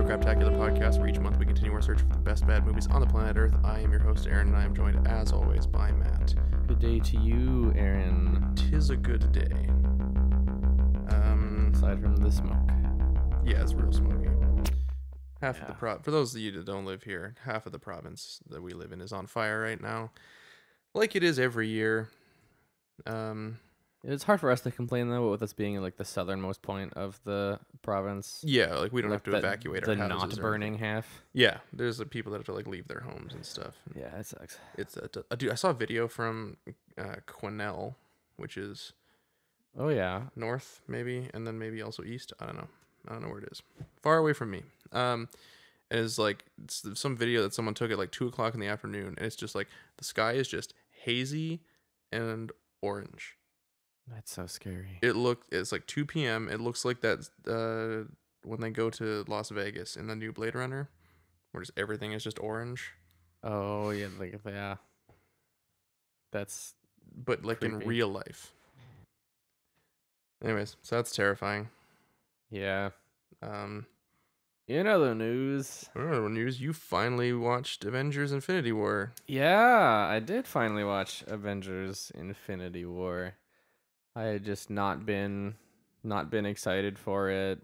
Craptacular podcast, where each month we continue our search for the best bad movies on the planet Earth. I am your host, Aaron, and I am joined, as always, by Matt. Good day to you, Aaron. Tis a good day. Aside from the smoke. Yeah, it's real smoky. Half of the for those of you that don't live here, half of the province that we live in is on fire right now, like it is every year. It's hard for us to complain though, with us being in like the southernmost point of the province. Yeah, like we don't have to evacuate our houses. The not burning half. Yeah, there's people that have to like leave their homes and stuff. Yeah, it sucks. It's dude. I saw a video from Quesnel, which is north maybe, and then maybe also east. I don't know where it is. Far away from me. It's like some video that someone took at like 2:00 in the afternoon, and it's just like the sky is just hazy and orange. That's so scary. It's like 2 p.m. It looks like that when they go to Las Vegas in the new Blade Runner, where just everything is just orange. Oh yeah, that's but like creepy. In real life. Anyways, so that's terrifying. Yeah. In other news, you finally watched Avengers Infinity War. Yeah, I did finally watch Avengers Infinity War. I had just not been excited for it.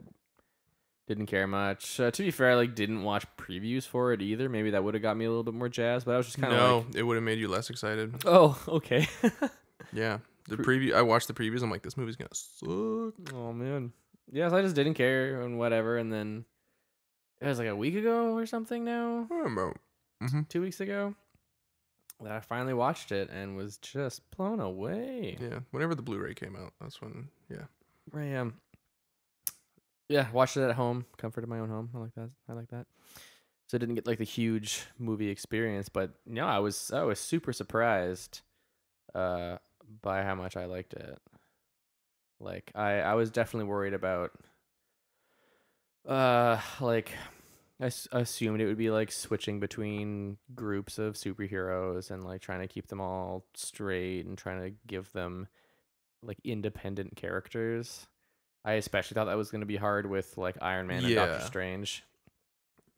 Didn't care much. To be fair, I didn't watch previews for it either. Maybe that would have got me a little bit more jazzed, but I was just kind of it would have made you less excited. Oh, okay. Yeah. I watched the previews. I'm like, this movie's gonna suck. Oh man. Yeah, so I just didn't care and whatever, and then it was like a week ago or something now. I don't know. 2 weeks ago that I finally watched it and was just blown away. Yeah, whenever the Blu-ray came out, that's when. Yeah. Yeah, watched it at home, comfort of my own home. I like that. So I didn't get like the huge movie experience, but no, I was super surprised by how much I liked it. Like I was definitely worried about I assumed it would be like switching between groups of superheroes and like trying to keep them all straight and trying to give them like independent characters. I especially thought that was going to be hard with like Iron Man and Doctor Strange.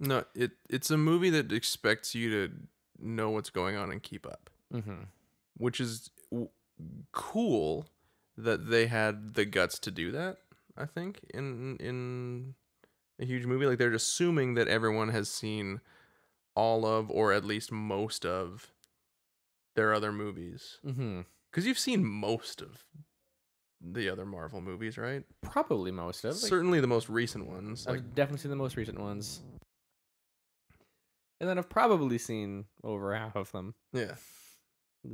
No, it's a movie that expects you to know what's going on and keep up, which is cool that they had the guts to do that. I think in a huge movie, like they're assuming that everyone has seen all of, or at least most of, their other movies. Because you've seen most of the other Marvel movies, right? Probably most of. Certainly the most recent ones. I've definitely seen the most recent ones. And then I've probably seen over half of them. Yeah.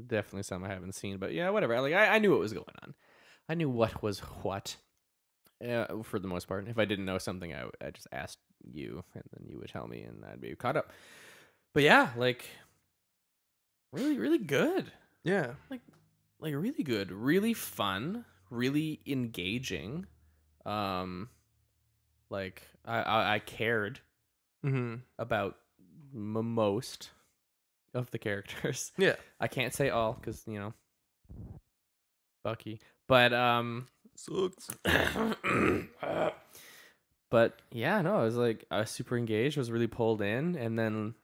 Definitely some I haven't seen, but yeah, whatever. I knew what was going on. I knew what was what. For the most part. If I didn't know something, I just asked you, and then you would tell me, and I'd be caught up. But yeah, really, really good. Yeah. Like really good. Really fun. Really engaging. I cared about most of the characters. Yeah. I can't say all because Bucky, but sucks. But yeah, no, I was super engaged. I was really pulled in, and then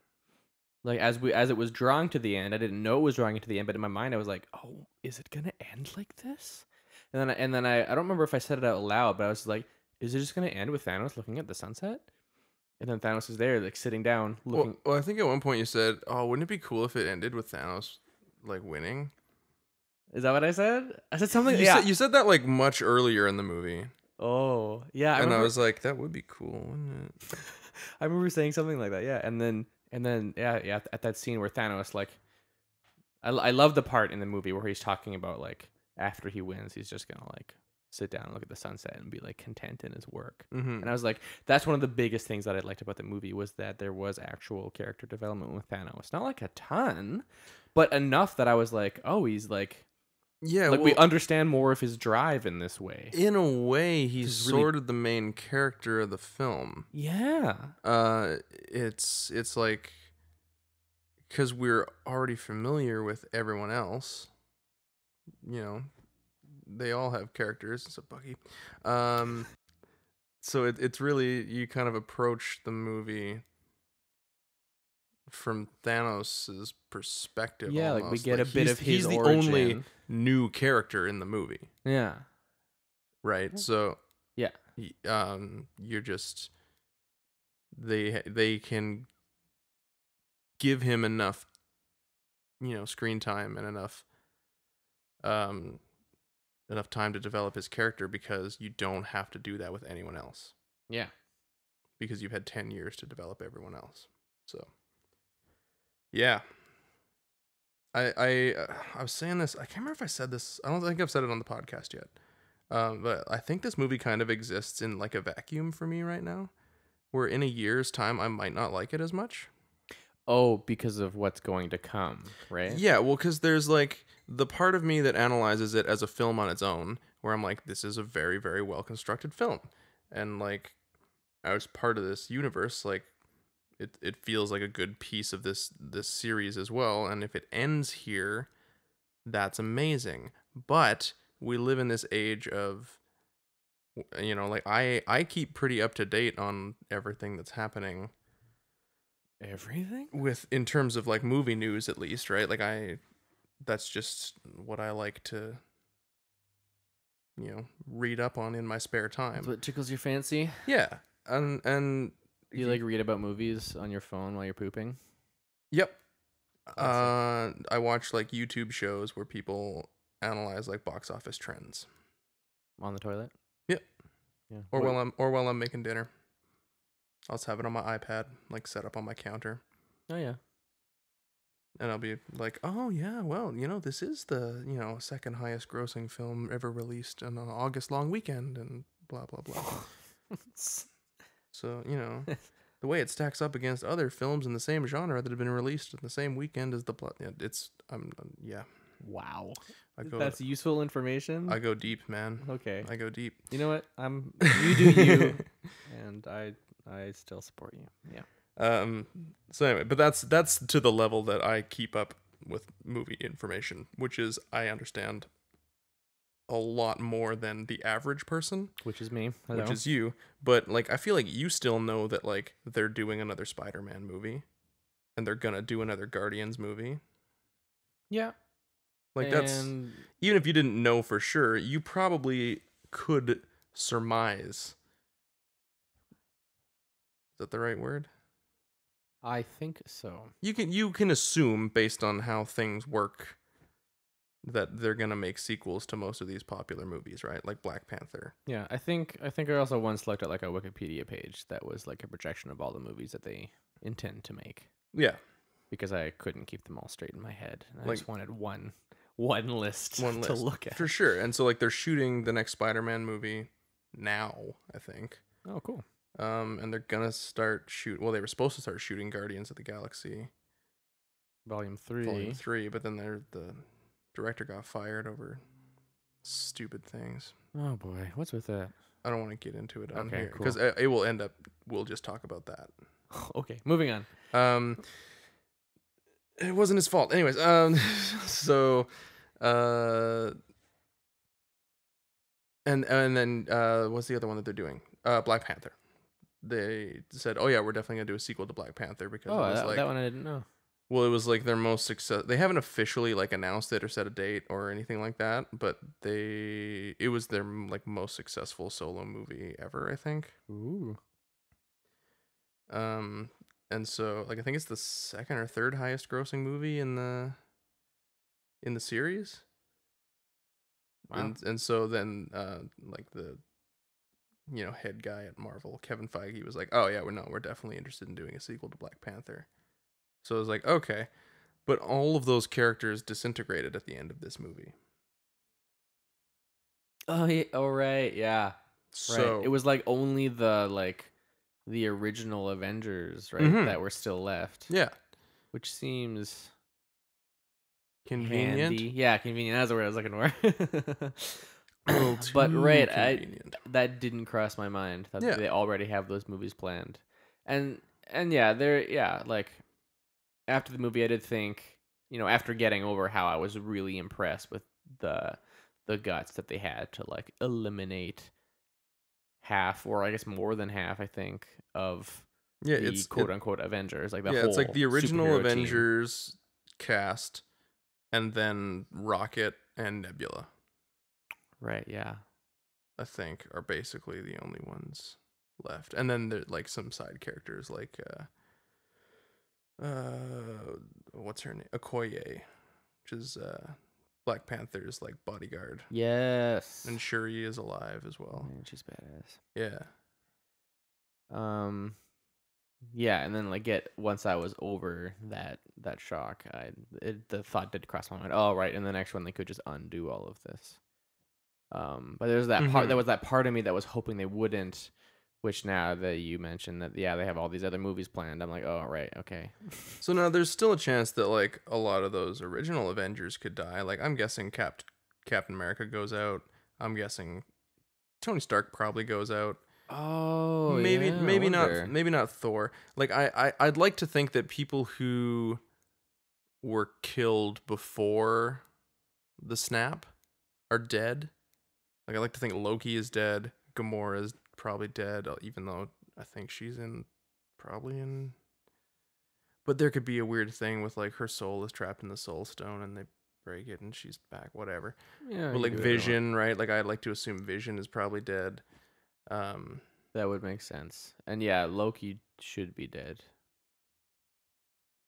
like as it was drawing to the end, I didn't know it was drawing to the end, but in my mind I was like, oh, is it gonna end like this? And then I don't remember if I said it out loud, but I was like, is it just gonna end with Thanos looking at the sunset? And then Thanos is there, like sitting down, looking. Well, I think at one point you said, "Oh, wouldn't it be cool if it ended with Thanos like winning?" Is that what I said? I said something. You said that like much earlier in the movie. Oh, yeah. I was like, that would be cool, wouldn't it? I remember saying something like that. Yeah, and then yeah. At that scene where Thanos I love the part in the movie where he's talking about like after he wins, he's just gonna like sit down and look at the sunset and be like content in his work. And I was like, that's one of the biggest things that I liked about the movie was that there was actual character development with Thanos. Not like a ton, but enough that I was like, oh, he's like. Yeah, we understand more of his drive in this way. In a way, he's sort of the main character of the film. Yeah. It's like because we're already familiar with everyone else. They all have characters. It's a Bucky. So it's really, you kind of approach the movie from Thanos' perspective Yeah, like we almost. get Like a bit of his he's the origin. only new character in the movie, Yeah. right? So Yeah. you're just, they can give him enough, screen time and um enough time to develop his character, because you don't have to do that with anyone else, Yeah. because you've had 10 years to develop everyone else. So yeah. I was saying this, I can't remember if I said this, I don't think I've said it on the podcast yet, but I think this movie kind of exists in like a vacuum for me right now, where in a year's time I might not like it as much. Oh, because of what's going to come, right? Yeah, well, because there's like the part of me that analyzes it as a film on its own, where I'm like, this is a very, very well constructed film, and like as part of this universe, like it feels like a good piece of this series as well. And if it ends here, that's amazing. But we live in this age of, like I keep pretty up to date on everything that's happening. Everything? In terms of like movie news, at least, right? Like that's just what I like to, read up on in my spare time. That's what tickles your fancy? Yeah. And Do you like read about movies on your phone while you're pooping? Yep. Classic. I watch like YouTube shows where people analyze like box office trends. On the toilet? Yep. Yeah. Or while I'm making dinner. I'll just have it on my iPad, like set up on my counter. Oh yeah. And I'll be like, oh yeah, well, this is the, second highest grossing film ever released on an August long weekend, and blah blah blah. So, the way it stacks up against other films in the same genre that have been released in the same weekend as the blood. Yeah. Wow. That's useful information. I go deep, man. Okay. I go deep. You know what? You do you, and I still support you. Yeah. So anyway, but that's to the level that I keep up with movie information, which is I understand a lot more than the average person, Which is me. Hello. which is you. But like, I feel like you still know that like they're doing another Spider-Man movie, and they're gonna do another Guardians movie. Yeah. Like that's, even if you didn't know for sure, you probably could surmise. Is that the right word? I think so. You can assume based on how things work that they're gonna make sequels to most of these popular movies, right? Like Black Panther. Yeah, I think I also once looked at like a Wikipedia page that was like a projection of all the movies that they intend to make. Yeah, Because I couldn't keep them all straight in my head. And I Like- just wanted one list to look at. for sure. And so like they're shooting the next Spider-Man movie now, I think. Oh, cool. And they're gonna start Well, they were supposed to start shooting Guardians of the Galaxy Volume 3. Volume 3, but then the director got fired over stupid things. Oh boy, what's with that? I don't want to get into it on Okay, here cool. because it will end up. We'll just talk about that. Okay, moving on. It wasn't his fault. Anyways, so, and then what's the other one that they're doing? Black Panther. They said, "Oh yeah, we're definitely gonna do a sequel to Black Panther," because Oh, it was that one I didn't know. well, it was like their most success. They haven't officially like announced it or set a date or anything like that, but it was their like most successful solo movie ever, I think. Ooh. And so like I think it's the second or third highest grossing movie in the series. Wow. And so then like the head guy at Marvel, Kevin Feige, was like, "Oh yeah, we're definitely interested in doing a sequel to Black Panther." So I was like, "Okay." But all of those characters disintegrated at the end of this movie. Oh yeah. Oh right. Yeah. So Right. It was like only the original Avengers, right, Mhm. that were still left. yeah, Which seems convenient. handy. Yeah, convenient. That's the word I was looking for. A little But too right, convenient. that didn't cross my mind that Yeah. they already have those movies planned. And yeah, like after the movie I did think, after getting over how I was really impressed with the guts that they had to like eliminate half, or I guess more than half, I think, of Yeah, the it's quote unquote Avengers. Like the yeah, whole it's like the original superhero team. Avengers cast, and then Rocket and Nebula, Right, yeah. I think, are basically the only ones left. And then there's like some side characters like what's her name? Okoye, which is Black Panther's like bodyguard. Yes. And Shuri is alive as well. Man, she's badass. Yeah. Yeah, and then like once I was over that shock, the thought did cross my mind. Oh, right, in the next one they could just undo all of this. But there's that part. There was that part of me that was hoping they wouldn't. Which now that you mentioned that, yeah, they have all these other movies planned. I'm like, oh, right, okay. So now there's still a chance that like a lot of those original Avengers could die. Like I'm guessing Captain America goes out. I'm guessing Tony Stark probably goes out. Oh, maybe yeah, maybe not Thor. Like I'd like to think that people who were killed before the snap are dead. Like I like to think Loki is dead. Gamora is probably dead, even though I think she's probably in. But there could be a weird thing with like her soul is trapped in the Soul Stone and they break it and she's back. Whatever. Yeah. But like Vision, right? Like I'd like to assume Vision is probably dead. That would make sense. And yeah, Loki should be dead.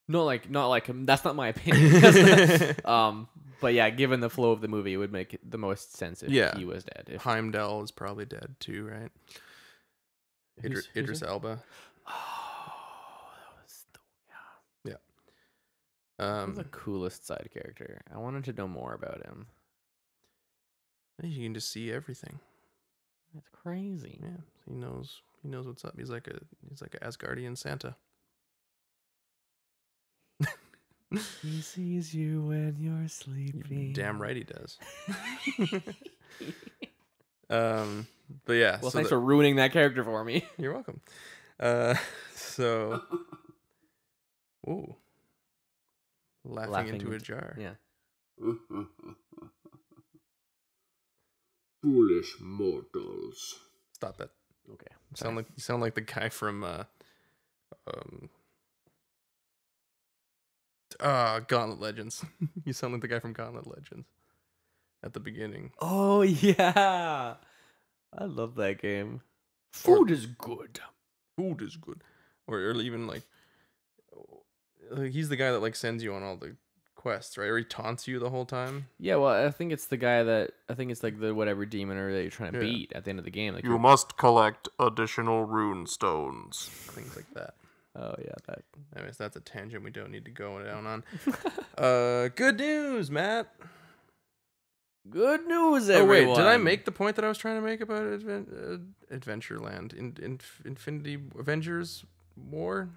Not like that's not my opinion. But yeah, given the flow of the movie, it would make the most sense if he was dead. Heimdall is probably dead too, right? Idris Elba. Oh, that was yeah. He's the coolest side character. I wanted to know more about him. You can just see everything. That's crazy. Yeah, he knows what's up. He's like a Asgardian Santa. He sees you when you're sleeping. Damn right he does. But yeah. Well, thanks for ruining that character for me. You're welcome. So, ooh, laughing into a jar. Yeah. Foolish mortals. Stop it. Okay. You sound like the guy from Gauntlet Legends. You sound like the guy from Gauntlet Legends at the beginning. Oh yeah, I love that game. Food is good. Food is good. Or even like he's the guy that like sends you on all the quests, right? Or he taunts you the whole time. Yeah, well, I think it's the guy it's like the whatever demon or that you're trying to beat at the end of the game. Like you must collect additional rune stones. Things like that. Oh yeah, that. Anyways, that's a tangent we don't need to go down on. Good news, Matt. Good news, everyone. Oh wait, did I make the point that I was trying to make about Adventureland in Infinity Avengers War?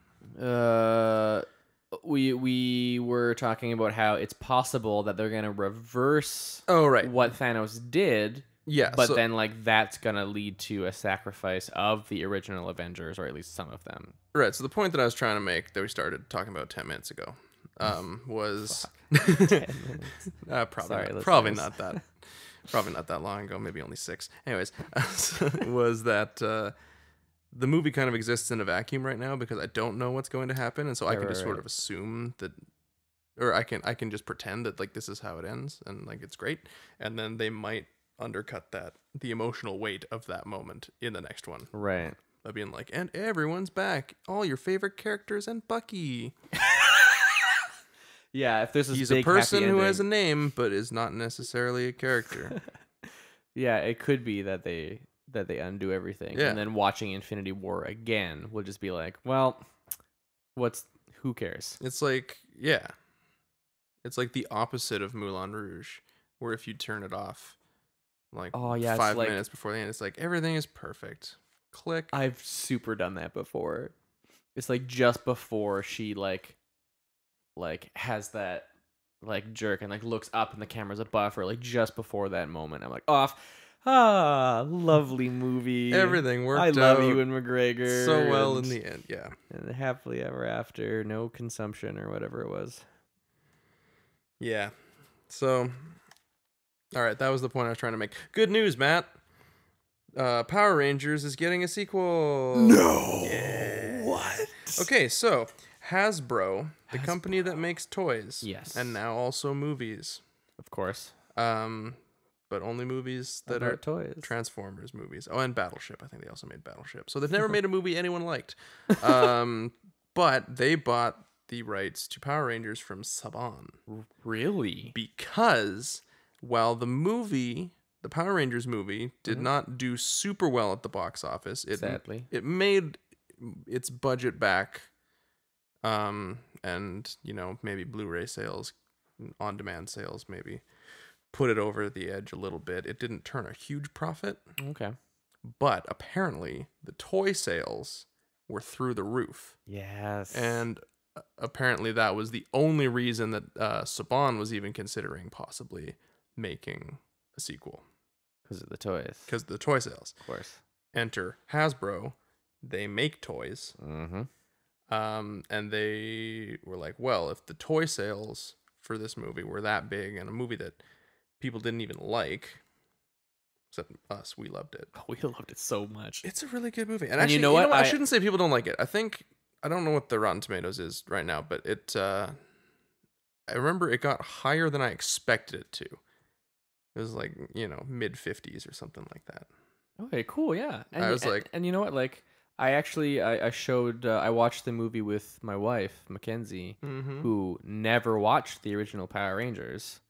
We were talking about how it's possible that they're gonna reverse. Oh right, what Thanos did. Yeah, but then like that's gonna lead to a sacrifice of the original Avengers, or at least some of them. Right. So the point that I was trying to make that we started talking about 10 minutes ago, was 10 minutes. probably not that long ago. Maybe only 6. Anyways, was that the movie kind of exists in a vacuum right now because I don't know what's going to happen, and so I can just sort of assume that. Or I can just pretend that like this is how it ends and like it's great, and then they might undercut the emotional weight of that moment in the next one, right? By being like, and everyone's back, all your favorite characters and Bucky. Yeah, if he's a person who has a name but is not necessarily a character. Yeah, it could be that they undo everything, and then watching Infinity War again will just be like, well, who cares? It's like it's like the opposite of Moulin Rouge, where if you turn it off like 5 minutes before the end, it's like everything is perfect. Click. I've super done that before. It's like just before she like has that like jerk and like looks up and the camera's above her, like just before that moment, I'm like off. Lovely movie. Everything worked out. I love Ewan McGregor so well in the end. Yeah. And happily ever after, no consumption or whatever it was. Yeah. So, all right, that was the point I was trying to make. Good news, Matt. Power Rangers is getting a sequel. No. Yeah. What? Okay, so Hasbro, the company that makes toys, Yes. and now also movies. Of course. But only movies that About are toys. Transformers movies. Oh, and Battleship. I think they also made Battleship. So they've never made a movie anyone liked. But they bought the rights to Power Rangers from Saban. Really? Because while the Power Rangers movie, did not do super well at the box office, Sadly. it made its budget back. And maybe Blu-ray sales, on-demand sales, maybe put it over the edge a little bit. It didn't turn a huge profit, Okay. but apparently the toy sales were through the roof. Yes. And apparently that was the only reason that Saban was even considering possibly making a sequel. Because of the toys. Because of the toy sales. Of course. Enter Hasbro. They make toys. Mm-hmm. And they were like, well, if the toy sales for this movie were that big, and a movie that people didn't even like, except us, we loved it. We loved it so much. It's a really good movie. And And actually, you know what? I shouldn't say people don't like it. I don't know what the Rotten Tomatoes is right now, but I remember it got higher than I expected it to. It was like, mid 50s or something like that. Okay, cool, yeah. And I was like... And you know what? Like, I watched the movie with my wife, Mackenzie, who never watched the original Power Rangers,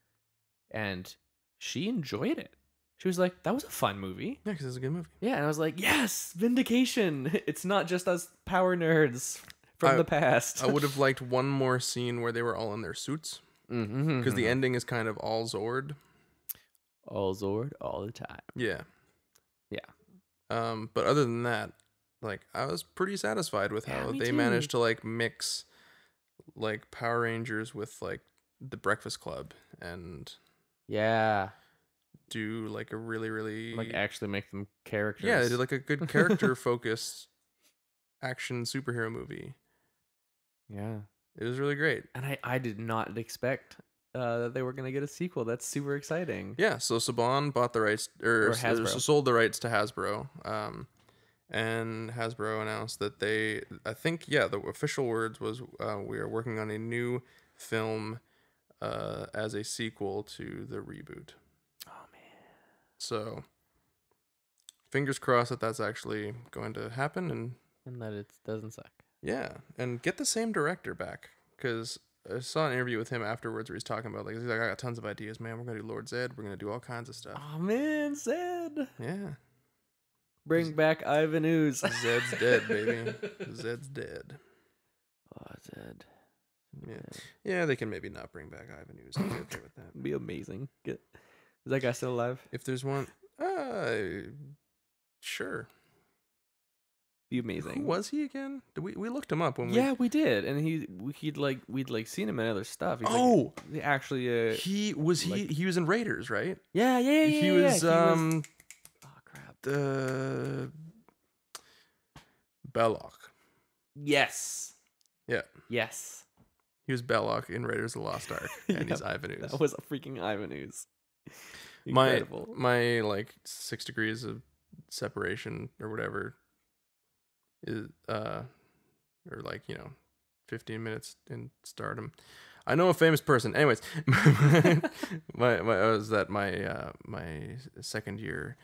and she enjoyed it. She was like, that was a fun movie. Yeah, because it's a good movie. Yeah, and I was like, yes, vindication. It's not just us power nerds from the past. I would have liked one more scene where they were all in their suits. Because the ending is kind of all Zord. All Zord, all the time. Yeah. Yeah. But other than that, like, I was pretty satisfied with how they managed to like mix like Power Rangers with like the Breakfast Club and Yeah. do like a really, really Like actually make them characters. Yeah, they did like a good character focused action superhero movie. Yeah. It was really great. And I did not expect that they were gonna get a sequel. That's super exciting. Yeah, so Saban bought the rights or Hasbro. sold the rights to Hasbro. And Hasbro announced that the official words was we are working on a new film as a sequel to the reboot. Oh man. So fingers crossed that that's actually going to happen And that it doesn't suck. Yeah, and get the same director back, because I saw an interview with him afterwards where he's talking about like, he's like, I got tons of ideas, man. We're gonna do Lord Zed. We're gonna do all kinds of stuff. Oh man, Zed. Yeah. Bring back Ivan Ooze. Zed's dead, baby. Zed's dead. Oh, Zed. Yeah. Yeah, they can maybe not bring back Ivan Ooze. I'd be okay with that. Be amazing. Is that guy still alive? If there's one, sure. Be amazing. Who was he again? We looked him up when we did, and we'd seen him in other stuff. He's he actually he was in Raiders, right? Yeah. He was oh crap. The Belloc. Yes. Yeah. Yes. He was Belloc in Raiders of the Lost Ark, and he's Ivan Ooze. That was a freaking Ivan Ooze. Incredible. My like 6 degrees of separation or whatever is or like 15 minutes in stardom. I know a famous person. Anyways, my second year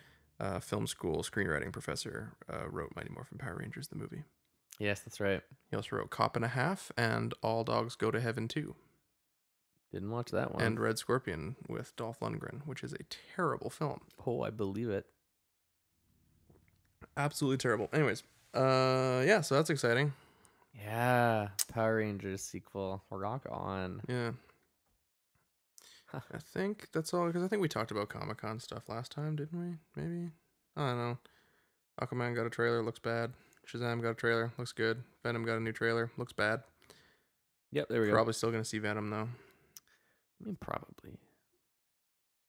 film school screenwriting professor wrote Mighty Morphin Power Rangers the movie. Yes, that's right. He also wrote Cop and a Half and All Dogs Go to Heaven 2. Didn't watch that one. And Red Scorpion with Dolph Lundgren, which is a terrible film. Oh, I believe it. Absolutely terrible. Anyways, yeah, so that's exciting. Yeah, Power Rangers sequel. Rock on. Yeah. I think that's all, because I think we talked about Comic-Con stuff last time, didn't we? Maybe? I don't know. Aquaman got a trailer, looks bad. Shazam got a trailer, looks good. Venom got a new trailer, looks bad. Yep, there we go. Probably still going to see Venom, though. I mean, probably.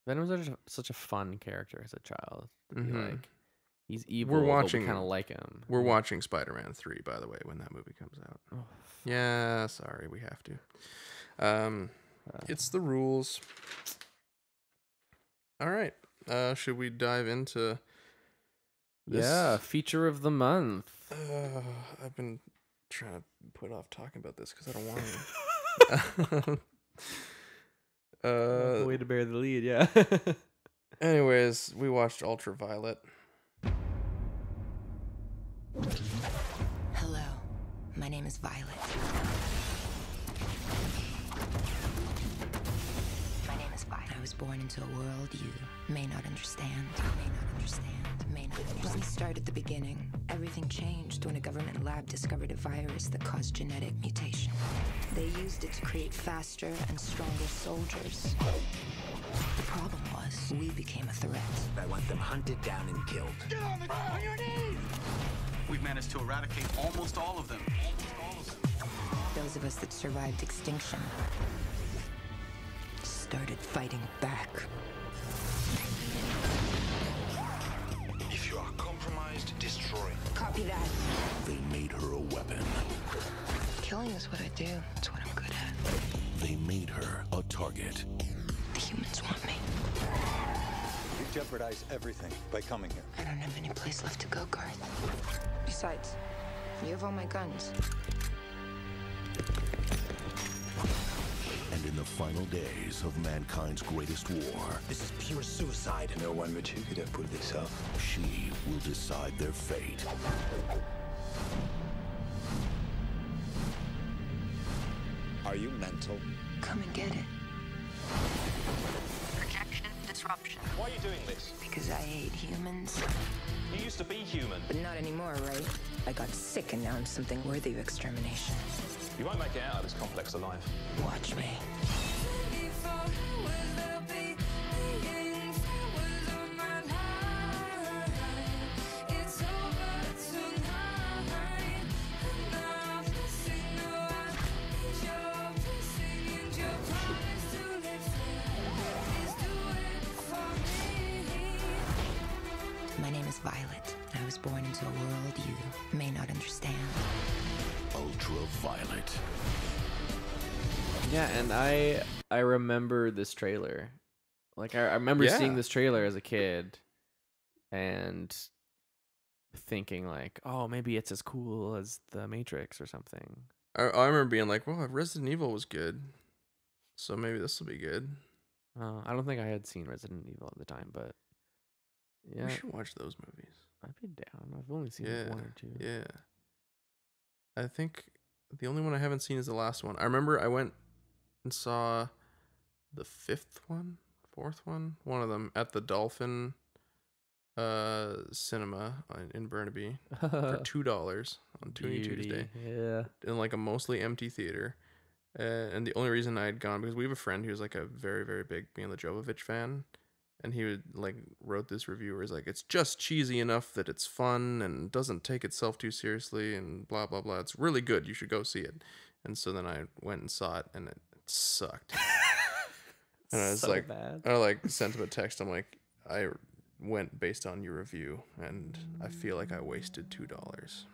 Venom's such a fun character as a child. To be like, he's evil, we're watching, but we kind of like him. We're watching Spider-Man 3, by the way, when that movie comes out. Oh, yeah, sorry, we have to. It's the rules. All right. Should we dive into Yeah, feature of the month. I've been trying to put off talking about this because I don't want to. Way to bear the lead, yeah. Anyways, we watched Ultraviolet. Hello, my name is Violet. My name is Violet. I was born into a world you may not understand. Let me start at the beginning. Everything changed when a government lab discovered a virus that caused genetic mutation. They used it to create faster and stronger soldiers. The problem was, we became a threat. I want them hunted down and killed. Get on the ground! On your knees! We've managed to eradicate almost all of them. Those of us that survived extinction started fighting back. If you are compromised, destroy. Copy that. They made her a weapon. Killing is what I do. It's what I'm good at. They made her a target. The humans want me. You jeopardize everything by coming here. I don't have any place left to go, Garth. Besides, you have all my guns. And in the final days of mankind's greatest war, This is pure suicide. No one but you could have put this off. she will decide their fate. Are you mental? Come and get it. Projection disruption. Why are you doing this? Because I hate humans. You used to be human. But not anymore, right? I got sick and now I'm something worthy of extermination. You won't make it out of this complex alive. Watch me. My name is Violet. I was born into a world you may not understand. Ultraviolet. Yeah, and I remember this trailer. Like I remember seeing this trailer as a kid and thinking like, oh, maybe it's as cool as The Matrix or something. I remember being like, well, Resident Evil was good, so maybe this will be good. I don't think I had seen Resident Evil at the time, but yeah, We should watch those movies. I'd be down. I've only seen like one or two. Yeah. I think the only one I haven't seen is the last one. I remember I went and saw the fourth one, one of them at the Dolphin cinema in Burnaby for $2 on Toonie Tuesday. Yeah. In like a mostly empty theater. And the only reason I had gone, because we have a friend who's like a very, very big Milla Jovovich fan. And he would like wrote this review where he's like, it's just cheesy enough that it's fun and doesn't take itself too seriously and blah, blah, blah. It's really good. You should go see it. And so then I went and saw it and it sucked. And I was So like, bad. I like sent him a text. I'm like, I went based on your review and I feel like I wasted $2.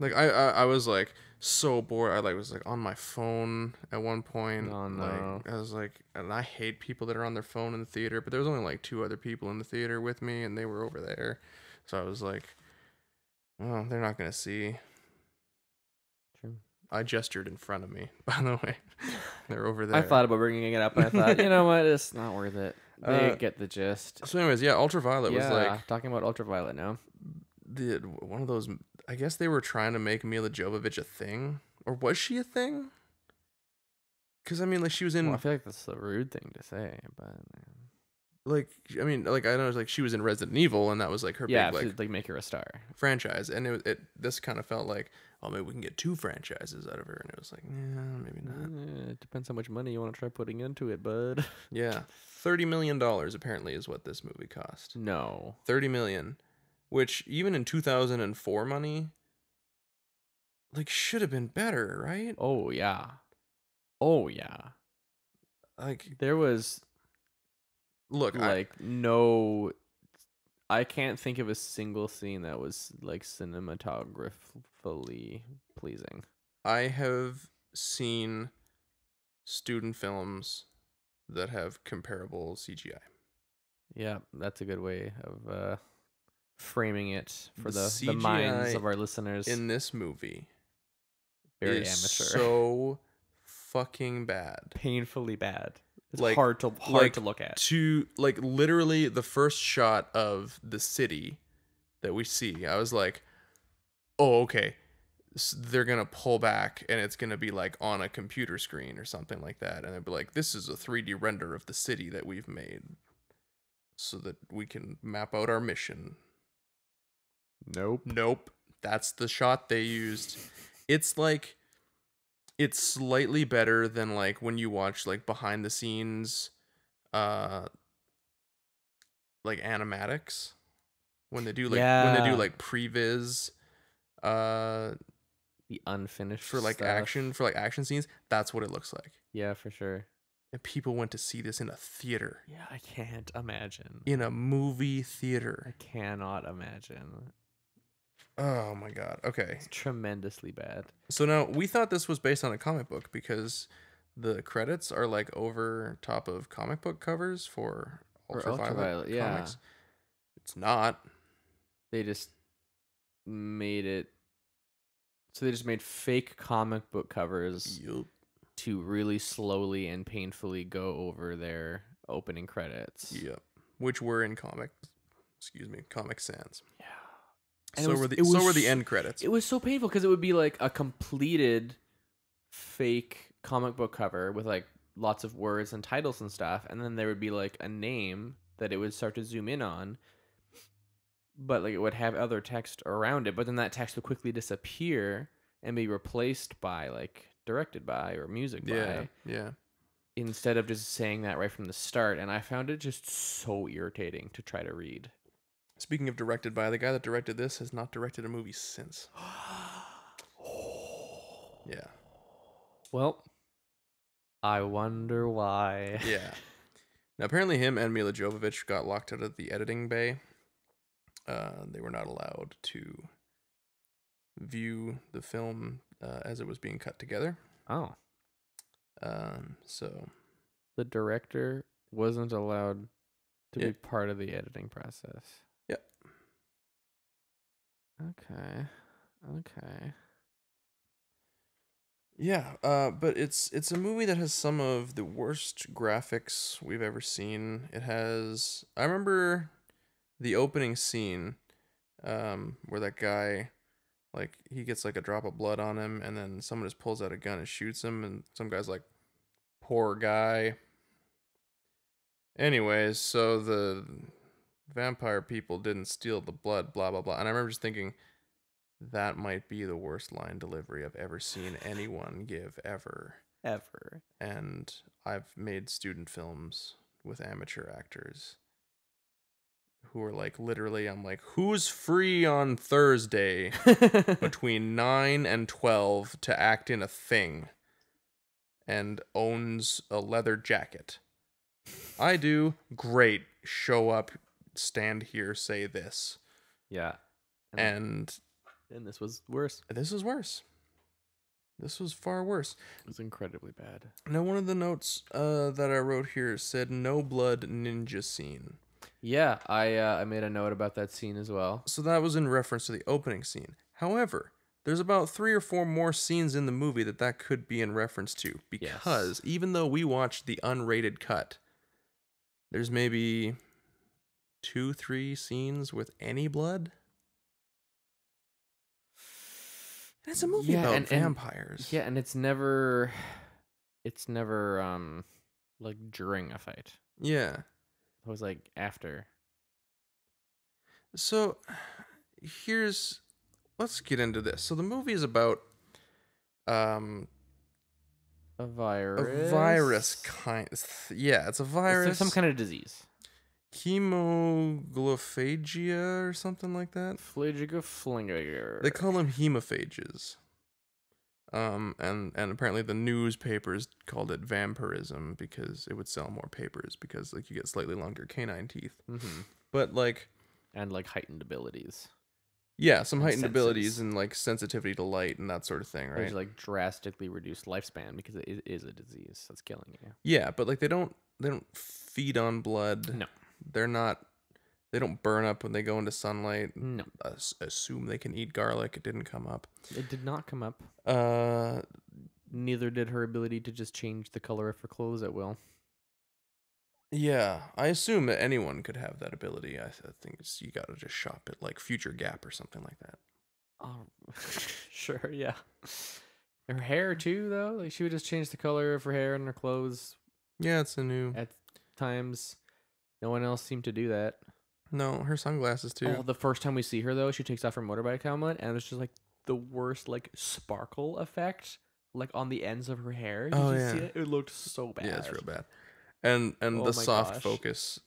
Like I was like so bored. I was like on my phone at one point. Oh, no. Like I was like, and I hate people that are on their phone in the theater. But there was only like 2 other people in the theater with me, and they were over there. So I was like, oh, they're not gonna see. True. I gestured in front of me, by the way. They're over there. I thought about bringing it up, and I thought, you know what, it's not worth it. They get the gist. So, anyways, yeah, Ultraviolet was like talking about Ultraviolet now. one of those. I guess they were trying to make Milla Jovovich a thing, or was she a thing? Because I mean, like she was in. Well, I feel like that's a rude thing to say, but like I mean, like I know, like she was in Resident Evil, and that was like her yeah, big like make her a star franchise, and it this kind of felt like, oh, maybe we can get 2 franchises out of her, and it was like, yeah, maybe not. It depends how much money you want to try putting into it, bud. Yeah, $30 million apparently is what this movie cost. No, 30 million, which even in 2004 money, like should have been better, right? oh yeah, Like, there was look, like no. I can't think of a single scene that was like cinematographically pleasing. I have seen student films that have comparable CGI. Yeah, that's a good way of framing it for The the minds CGI of our listeners. in this movie Very is amateur. so fucking bad. Painfully bad. It's Like- hard to look at. To like literally the first shot of the city that we see, I was like, oh, okay. They're gonna pull back and it's gonna be like on a computer screen or something like that, and it'd be like, this is a 3D render of the city that we've made so that we can map out our mission. Nope, that's the shot they used. It's like, it's slightly better than like when you watch like behind the scenes like animatics, when they do like previs The unfinished for like stuff. action scenes. That's what it looks like. Yeah, for sure. And people went to see this in a theater, Yeah, I can't imagine. in a movie I theater. cannot imagine. Oh my god. Okay, It's tremendously bad. so now we thought this was based on a comic book because the credits are like over top of comic book covers for Ultraviolet yeah. comics. It's not. They just made it. So they just made fake comic book covers Yup. to really slowly and painfully go over their opening credits. Yep. Which were in Comic Sans. Yeah. And So were the end credits. It was so painful because it would be like a completed fake comic book cover with like lots of words and titles and stuff, and then there would be like a name that it would start to zoom in on, but like it would have other text around it, but then that text would quickly disappear and be replaced by like directed by or music by, Yeah. instead of just saying that right from the start. And I found it just so irritating to try to read. Speaking of directed by, the guy that directed this has not directed a movie since. Yeah. Well, I wonder why. Yeah. Now, apparently him and Milla Jovovich got locked out of the editing bay. They were not allowed to view the film as it was being cut together. Oh. So The director wasn't allowed to Yeah. be part of the editing process. Yep. Okay. yeah, but it's a movie that has some of the worst graphics we've ever seen. It has, I remember the opening scene, where that guy, like, he gets like a drop of blood on him, and then someone just pulls out a gun and shoots him, and some guy's like, poor guy. Anyways, so the vampire people didn't steal the blood, blah blah blah. And I remember just thinking, that might be the worst line delivery I've ever seen anyone give ever. And I've made student films with amateur actors who are like, literally, I'm like, who's free on Thursday between 9 and 12 to act in a thing and owns a leather jacket? I do. Great. Show up, stand here, say this. Yeah. And this was worse. this was worse. This was far worse. It was incredibly bad. Now, one of the notes that I wrote here said no blood ninja scene. Yeah, I made a note about that scene as well. So that was in reference to the opening scene. However, there's about 3 or 4 more scenes in the movie that could be in reference to. Because even though we watched the unrated cut, there's maybe 2-3 scenes with any blood. And it's a movie about vampires. Yeah, and it's never like during a fight. Yeah. It was like after. So let's get into this. So the movie is about A virus. a virus kind. Yeah, it's a virus. It's some kind of disease. Hemophagia or something like that. Flinger. They call them hemophages. And apparently the newspapers called it vampirism because it would sell more papers because like you get slightly longer canine teeth. Mm-hmm. But like, and like heightened abilities. yeah, some And heightened senses. abilities and like sensitivity to light and that sort of thing, right? There's like drastically reduced lifespan because it is a disease that's killing you. Yeah, but like they don't feed on blood. No. They're not They don't burn up when they go into sunlight. No, Assume they can eat garlic. It didn't come up. it did not come up. Uh, Neither did her ability to just change the color of her clothes at will. yeah, I assume that anyone could have that ability. I think you gotta just shop at like Future Gap or something like that. Oh, sure, yeah. Her hair too, though. Like she would just change the color of her hair and her clothes Yeah, it's a new. at times. No one else seemed to do that. No, her sunglasses too. Oh, the first time we see her though, she takes off her motorbike helmet, and it's just like the worst like sparkle effect, like on the ends of her hair. Did you see it? It looked so bad. Yeah, it's real bad. And Oh the my soft gosh. focus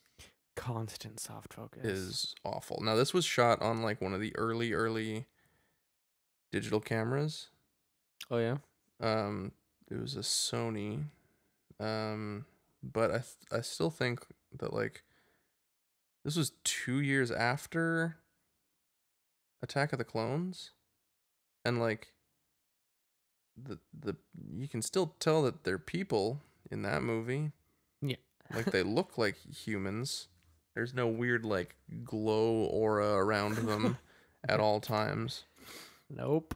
Constant soft focus. is awful. Now this was shot on like one of the early digital cameras. Oh yeah. It was a Sony. But I still think that like this was 2 years after Attack of the Clones, and like the you can still tell that they're people in that movie. Yeah. Like they look like humans. There's no weird like glow aura around them at all times. Nope.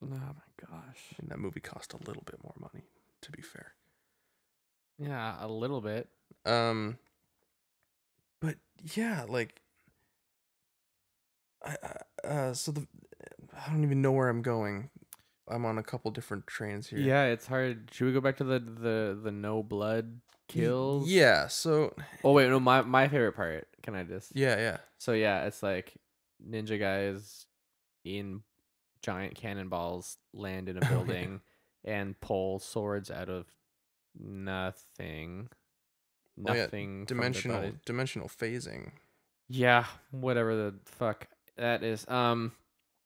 Oh my gosh. And that movie cost a little bit more money, to be fair. Yeah, a little bit. But yeah, like so I don't even know where I'm going. I'm on a couple different trains here. Yeah, it's hard. Should we go back to the no blood kills? Yeah, so Oh wait, no, my favorite part. Can I just? yeah. So yeah, it's like ninja guys in giant cannonballs land in a building and pull swords out of nothing. Oh, yeah, Nothing. from their body. dimensional phasing. Yeah, whatever the fuck that is. And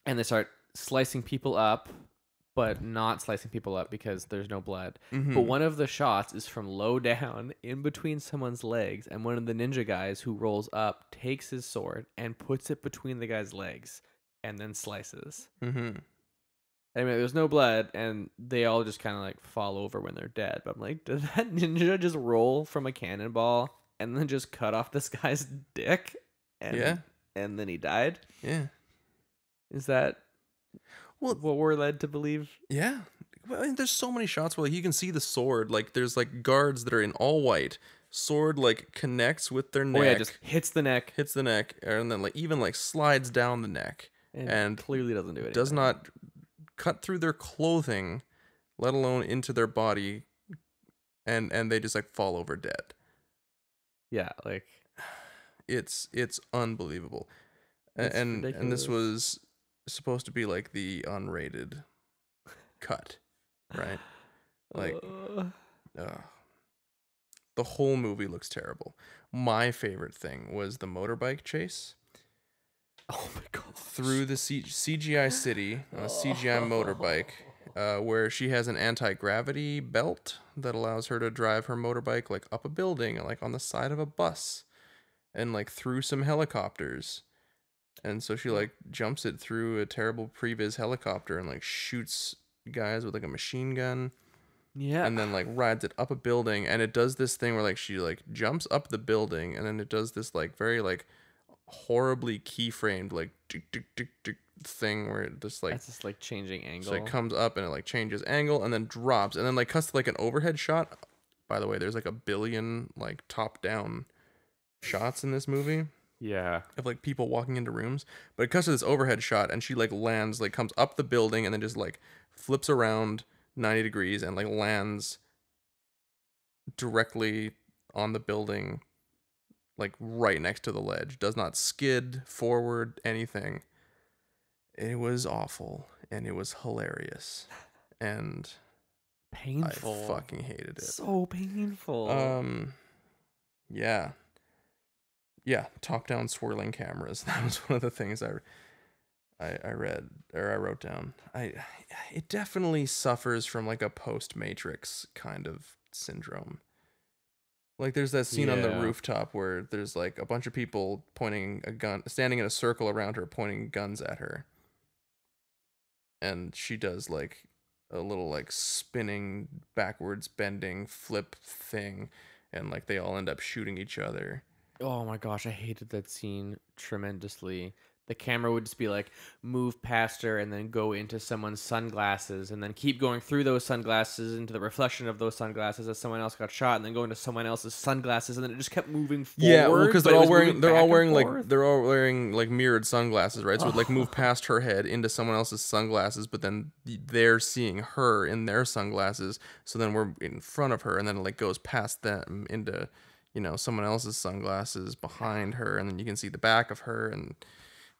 they start slicing people up, but not slicing people up because there's no blood. Mhm. But one of the shots is from low down in between someone's legs, and one of the ninja guys who rolls up takes his sword and puts it between the guy's legs and then slices. Mm-hmm. I mean, there's no blood, and they all just kind of like fall over when they're dead. But I'm like, did that ninja just roll from a cannonball and then just cut off this guy's dick? And, Yeah. And then he died? Yeah. Is that Well, what we're led to believe? yeah. Well, I mean, there's so many shots where like, you can see the sword. Like there's like guards that are in all white. Sword like connects with their neck. Oh yeah, just hits the neck hits the neck, and then like even like slides down the neck, and clearly doesn't do it. does not cut through their clothing, let alone into their body, and they just like fall over dead. Yeah, like It's unbelievable. And this was supposed to be like the unrated cut, right? Like the whole movie looks terrible. My favorite thing was the motorbike chase. Oh my god! Through the CGI city on a CGI motorbike, where she has an anti-gravity belt that allows her to drive her motorbike like up a building, like on the side of a bus, and like through some helicopters. And so she like jumps it through a terrible previs helicopter and like shoots guys with like a machine gun. Yeah. And then like rides it up a building, and it does this thing where like she like jumps up the building, and then it does this like very like horribly keyframed like tick, tick, tick, tick thing where it just like that's just like changing angle. so it comes up and it like changes angle and then drops and then like cuts to like an overhead shot. By the way, there's like a billion like top down shots in this movie. Yeah. Of like people walking into rooms, but it cuts to this overhead shot and she like lands, like comes up the building and then just like flips around 90 degrees and like lands directly on the building, like right next to the ledge. Does not skid forward, anything. It was awful and it was hilarious and painful. I fucking hated it. So painful. Yeah, top down swirling cameras. That was one of the things I read or I wrote down. It definitely suffers from like a post Matrix kind of syndrome. Like there's that scene on the rooftop where there's like a bunch of people pointing a gun, standing in a circle around her, pointing guns at her. And she does like a little like spinning, backwards bending flip thing, and like they all end up shooting each other. Oh my gosh, I hated that scene tremendously. The camera would just be like move past her and then go into someone's sunglasses and then keep going through those sunglasses into the reflection of those sunglasses as someone else got shot and then go into someone else's sunglasses and then it just kept moving forward. Yeah, well, because but they're it all was wearing moving back and forth. they're all wearing like mirrored sunglasses, right? So it would like move past her head into someone else's sunglasses, but then they're seeing her in their sunglasses. So then we're in front of her, and then it like goes past them into, you know, someone else's sunglasses behind her, and then you can see the back of her, and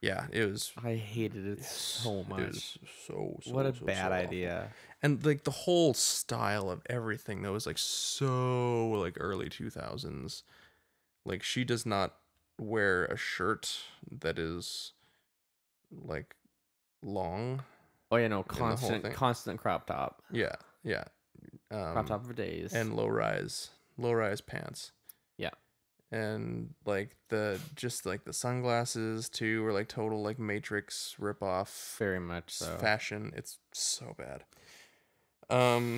yeah, it was. I hated it so much. It was so what a so bad awful. idea. And like the whole style of everything that was like so like early 2000s. Like she does not wear a shirt that is like long. Oh yeah, no, whole thing. constant crop top. Yeah. Crop top for days. And low rise pants. Yeah. And like the sunglasses too were like total like Matrix ripoff. Very much so. Fashion. It's so bad. Yeah.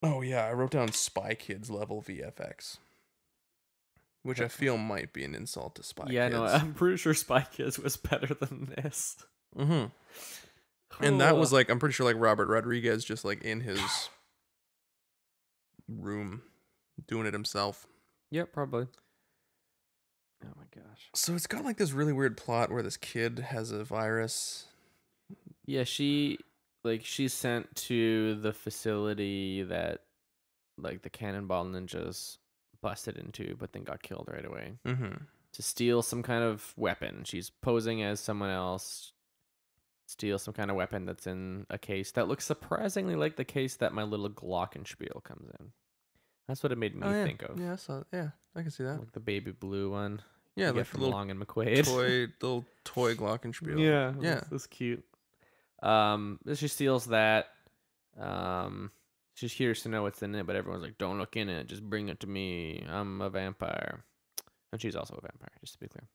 Oh yeah, I wrote down Spy Kids level VFX. Which I feel might be an insult to Spy Kids. Yeah, no, I'm pretty sure Spy Kids was better than this. Mm-hmm. And that was like, I'm pretty sure like Robert Rodriguez just like in his room doing it himself. Yep, probably. Oh my gosh. So it's got like this really weird plot where this kid has a virus. Yeah, she's sent to the facility that like the Cannonball Ninjas busted into, but then got killed right away. Mm-hmm. To steal some kind of weapon. She's posing as someone else. Steal some kind of weapon that's in a case that looks surprisingly like the case that my little Glockenspiel comes in. That's what it made me think of. Yeah, I can see that. Like the baby blue one. Yeah, like from little Long and McQuaid. little toy Glockenspiel. Yeah. That's cute. She steals that. She hears to know what's in it, but everyone's like, "Don't look in it. Just bring it to me. I'm a vampire," and she's also a vampire, just to be clear.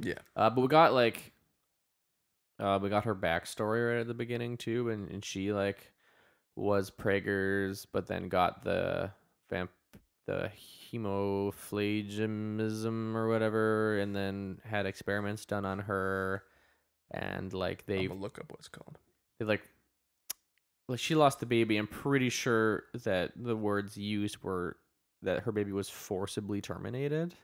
Yeah. But we got like, we got her backstory right at the beginning too, and she like was Prager's, but then got the hemophagism or whatever, and then had experiments done on her, and like I'm gonna look up what it's called. They like she lost the baby. I'm pretty sure that the words used were that her baby was forcibly terminated.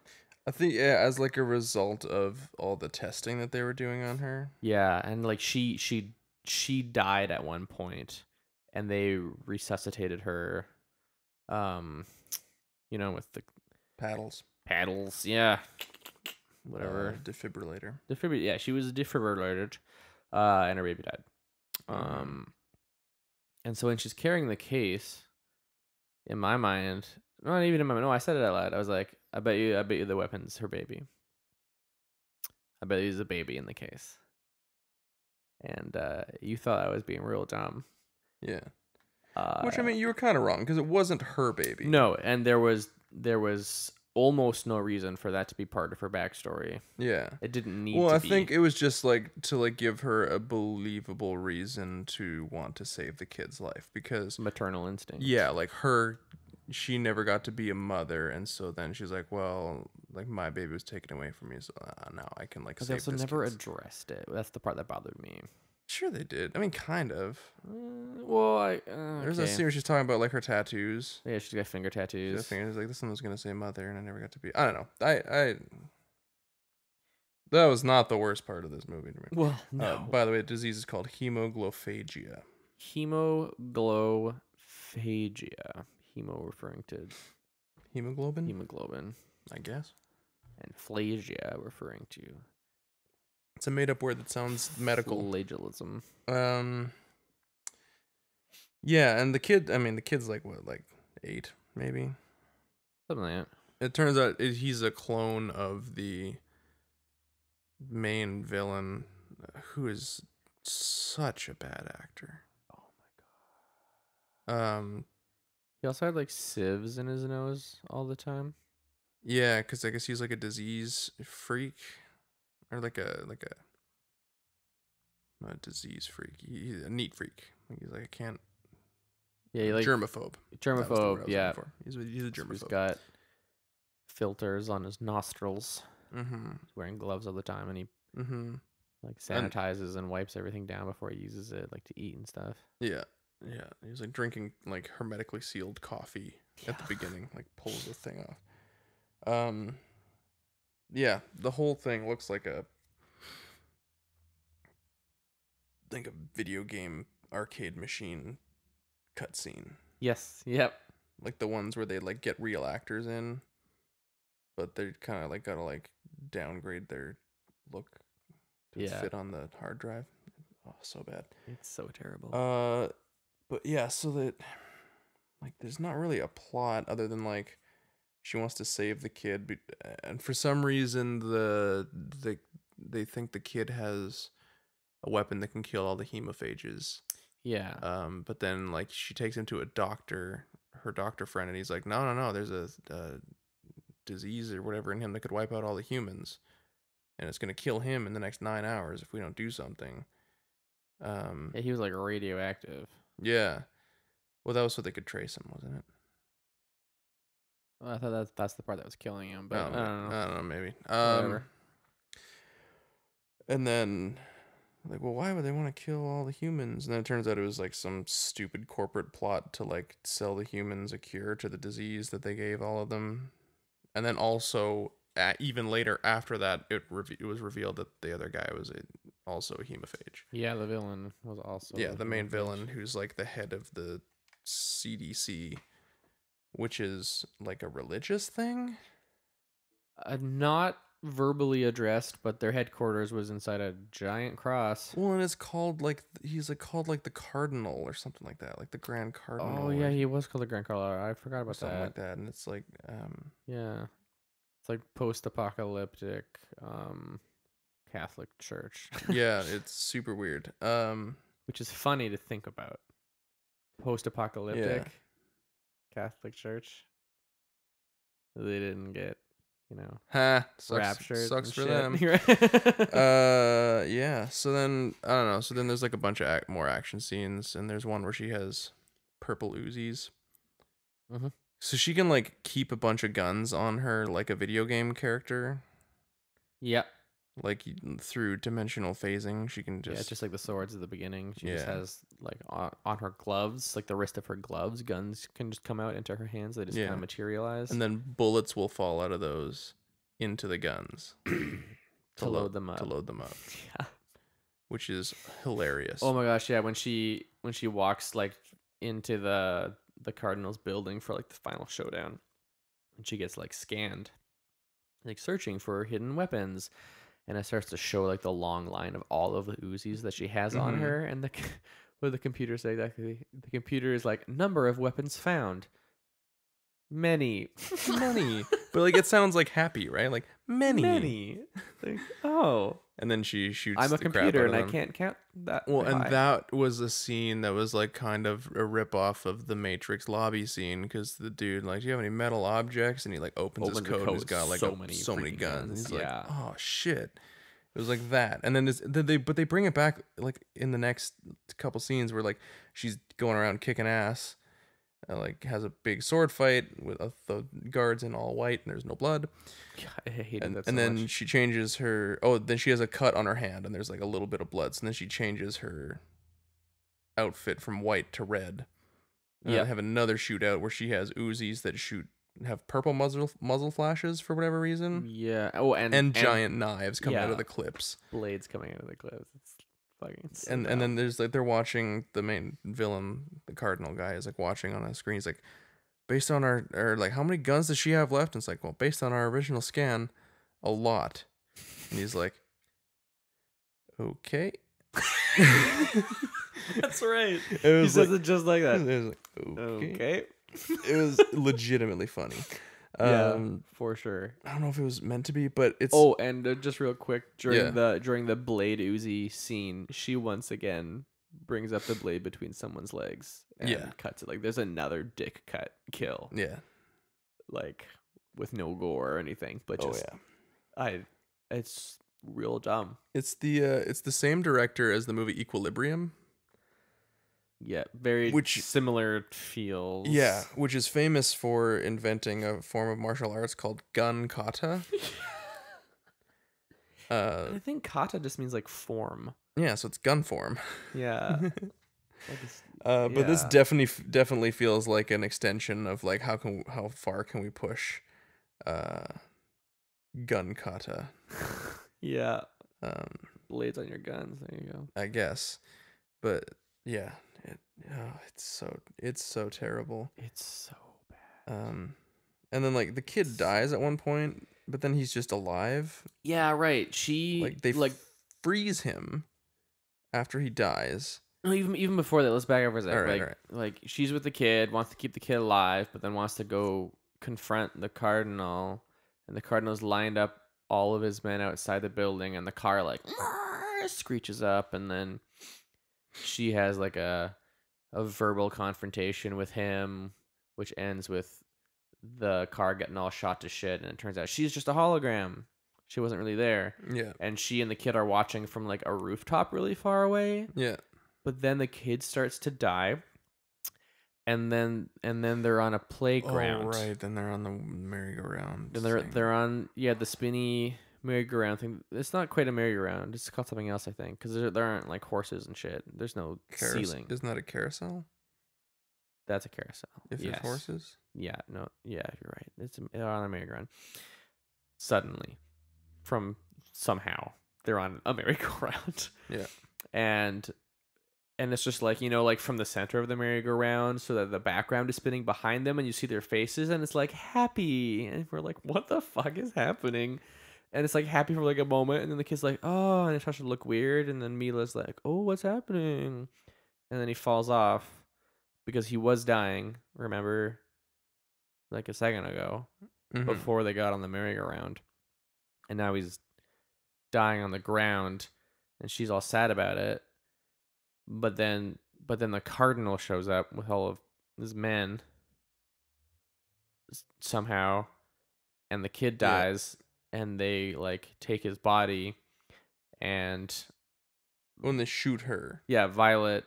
I think as like a result of all the testing that they were doing on her. Yeah, and like she died at one point, and they resuscitated her. With the paddles. Yeah. Whatever. Defibrillator. Yeah, she was defibrillated, and her baby died. And so when she's carrying the case, in my mind, not even in my mind, no, I said it out loud. I was like, I bet you the weapon's her baby. I bet there's a baby in the case. And you thought I was being real dumb. Yeah. Which, I mean, you were kind of wrong, because it wasn't her baby. No, and there was almost no reason for that to be part of her backstory. Yeah. It didn't need to be. Well, I think it was just like to like give her a believable reason to want to save the kid's life, because maternal instinct. Yeah, like she never got to be a mother, and so then she's like, well, like my baby was taken away from me, so now I can like save this. They also never addressed it. That's the part that bothered me. Sure they did. I mean, kind of. There's a scene where she's talking about like her tattoos. Yeah, she's got finger tattoos. She's got fingers. Like, this one was gonna say mother, and I never got to be. I don't know. That was not the worst part of this movie to me. Well, no. By the way, the disease is called hemoglophagia. Hemoglophagia. Hemo referring to hemoglobin, I guess. And phagia referring to. It's a made-up word that sounds medical. Flagellism. Yeah, and the kid's like what, like 8, maybe? Something like that. It turns out he's a clone of the main villain, who is such a bad actor. Oh my god. He also had like sieves in his nose all the time. Yeah, because I guess he's like a disease freak. Or like a not a disease freak. He's a neat freak. He's like, I can't. Yeah, he like germaphobe. Germaphobe. Yeah, he's a germaphobe. He's got filters on his nostrils. Mm-hmm. He's wearing gloves all the time, and he Mm-hmm. like sanitizes and wipes everything down before he uses it, like to eat and stuff. Yeah. Yeah. He's like drinking like hermetically sealed coffee at the beginning, like pulls the thing off. Yeah, the whole thing looks like a video game arcade machine cutscene. Yes. Yep. Like the ones where they like get real actors in, but they're kind of like gotta like downgrade their look to fit on the hard drive. Oh, so bad. It's so terrible. But yeah, so that like there's not really a plot other than like she wants to save the kid, and for some reason they think the kid has a weapon that can kill all the hemophages. Yeah. But then like she takes him to a doctor, her doctor friend, and he's like, no, there's a disease or whatever in him that could wipe out all the humans, and it's gonna kill him in the next 9 hours if we don't do something. Yeah, he was like radioactive. Yeah. Well, that was so they could trace him, wasn't it? Well, I thought that's the part that was killing him, but I don't know. I don't know, maybe. Whatever. And then, like, well, why would they want to kill all the humans? And then it turns out it was like some stupid corporate plot to like sell the humans a cure to the disease that they gave all of them. And then also, even later after that, it was revealed that the other guy was also a hemophage. Yeah, the villain was also. Yeah, the main villain, who's like the head of the CDC, which is like a religious thing. Not verbally addressed, but their headquarters was inside a giant cross. Well, and it's called like he's like called like the Cardinal or something like that, like the Grand Cardinal. Oh yeah, he was called the Grand Cardinal. I forgot about something that. like that, and it's like yeah, it's like post-apocalyptic Catholic Church. Yeah, it's super weird. Which is funny to think about. Post-apocalyptic Catholic Church. They didn't get, raptured. Sucks for shit. them. Yeah. So then I don't know. So then there's like a bunch of more action scenes, and there's one where she has purple Uzis. Mm-hmm. So she can like keep a bunch of guns on her like a video game character. Yep. Like through dimensional phasing, she can just just like the swords at the beginning. She just has like on her gloves, like the wrist of her gloves, guns can just come out into her hands. They just kind of materialize, and then bullets will fall out of those into the guns to load them up. Yeah, which is hilarious. Oh my gosh, yeah! When she walks like into the Cardinals building for like the final showdown, and she gets like scanned, like searching for hidden weapons. And it starts to show like the long line of all of the Uzis that she has on her, and what did the computer say exactly? The computer is like number of weapons found, many, but like it sounds like happy, right? Like many. Like, oh. And then she shoots. I'm a the crap computer out of and them. I can't count that. Well, and that was a scene that was like kind of a rip off of the Matrix lobby scene, because the dude like, do you have any metal objects? And he like opens his coat and he's got like so many guns. He's like, oh shit. It was like that, and then they bring it back like in the next couple scenes where like she's going around kicking ass, like has a big sword fight with the guards in all white and there's no blood. God, I hated that so and then much. she changes her. Oh, then she has a cut on her hand and there's like a little bit of blood. So then she changes her outfit from white to red. Yeah, have another shootout where she has Uzis that have purple muzzle flashes for whatever reason. Yeah. Oh, and giant knives coming out of the clips. Blades coming out of the clips. It's fucking. So and then there's like they're watching the main villain, the Cardinal guy, is like watching on a screen. He's like, based on our like how many guns does she have left? And it's like, well, based on our original scan, a lot. And he's like, okay. That's right. He says it just like that. It was like, okay. It was legitimately funny. Yeah, for sure. I don't know if it was meant to be, but it's. Oh, and just real quick, during the blade Uzi scene, she once again brings up the blade between someone's legs and cuts it. Like there's another dick cut kill. Yeah. Like with no gore or anything, but just it's real dumb. It's the same director as the movie Equilibrium. Yeah, very similar feels. Yeah, which is famous for inventing a form of martial arts called gun kata. I think kata just means like form. Yeah, so it's gun form. Yeah. But this definitely feels like an extension of like how far can we push gun kata. Yeah. Blades on your guns. There you go. I guess. But yeah, it's so terrible. It's so bad. And then like the kid dies at one point, but then he's just alive. Yeah, right. They freeze him after he dies. No, even before that, let's back up for a second. All right. Like she's with the kid, wants to keep the kid alive, but then wants to go confront the cardinal, and the cardinal's lined up all of his men outside the building, and the car like screeches up, and then she has like a verbal confrontation with him, which ends with the car getting all shot to shit, and it turns out she's just a hologram. She wasn't really there. Yeah. And she and the kid are watching from like a rooftop really far away. Yeah. But then the kid starts to die. And then they're on a playground. Oh, right. Then they're on the merry-go-round. Then they're on the spinny merry-go-round thing. It's not quite a merry-go-round. It's called something else, I think, because there aren't like horses and shit. There's no ceiling. Isn't that a carousel? That's a carousel. If there's horses? Yeah, no, yeah, you're right. They're on a merry-go-round. Suddenly, from somehow, they're on a merry-go-round. Yeah. And it's just like, like from the center of the merry-go-round, so that the background is spinning behind them, and you see their faces, and it's like happy. And we're like, what the fuck is happening? And it's like happy for like a moment, and then the kid's like, oh, and it starts to look weird, and then Mila's like, oh, what's happening? And then he falls off because he was dying, remember? Like a second ago, before they got on the merry-go-round. And now he's dying on the ground, and she's all sad about it. But then the cardinal shows up with all of his men somehow, and the kid dies, and they like take his body, and when they shoot her. Yeah, Violet.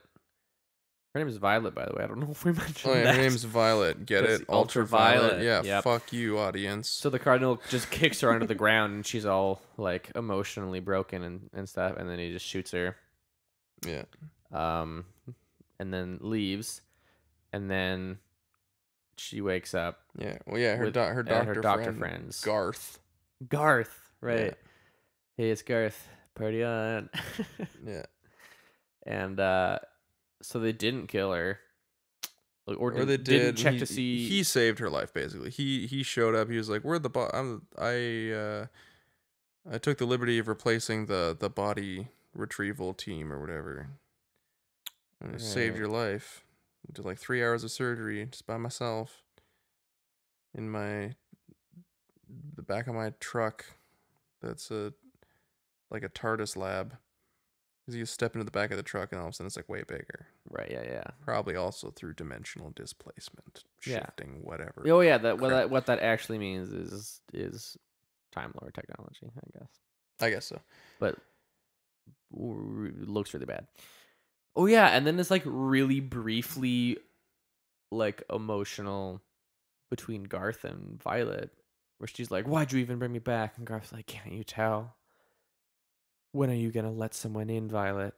Her name is Violet, by the way. I don't know if we mentioned that. Her name's Violet. Get it? Ultraviolet. Yeah, yep. Fuck you, audience. So the cardinal just kicks her under the ground, and she's all like emotionally broken and stuff, and then he just shoots her. Yeah. And then leaves, and then she wakes up. Yeah. Well, yeah, her doctor friend, Garth, right. Yeah. Hey, it's Garth. Party on. Yeah. And so they didn't kill her. Or they didn't check to see. He saved her life, basically. He showed up. He was like, "Where'd the I took the liberty of replacing the body retrieval team or whatever. And I saved your life. I did like 3 hours of surgery just by myself in the back of my truck. That's like a TARDIS lab. Because you step into the back of the truck and all of a sudden it's like way bigger. Right, yeah. Probably also through dimensional displacement, shifting, whatever. Oh yeah, what that actually means is Time Lord technology, I guess so. But looks really bad. Oh yeah, and then it's like really briefly like emotional between Garth and Violet, where she's like, "Why'd you even bring me back?" And Garth's like, "Can't you tell? When are you gonna let someone in, Violet?"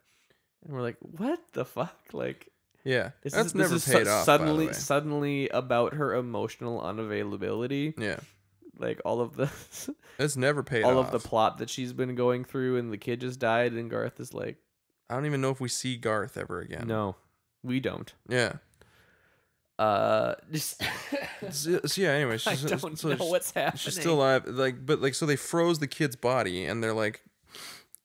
And we're like, "What the fuck?" Like, yeah, that's never paid off. Suddenly about her emotional unavailability. Yeah, like all of the it's never paid all off. of the plot that she's been going through, and the kid just died, and Garth is like, I don't even know if we see Garth ever again. No, we don't. Yeah. Just so yeah. Anyway, I don't know what's happening. She's still alive. But so they froze the kid's body, and they're like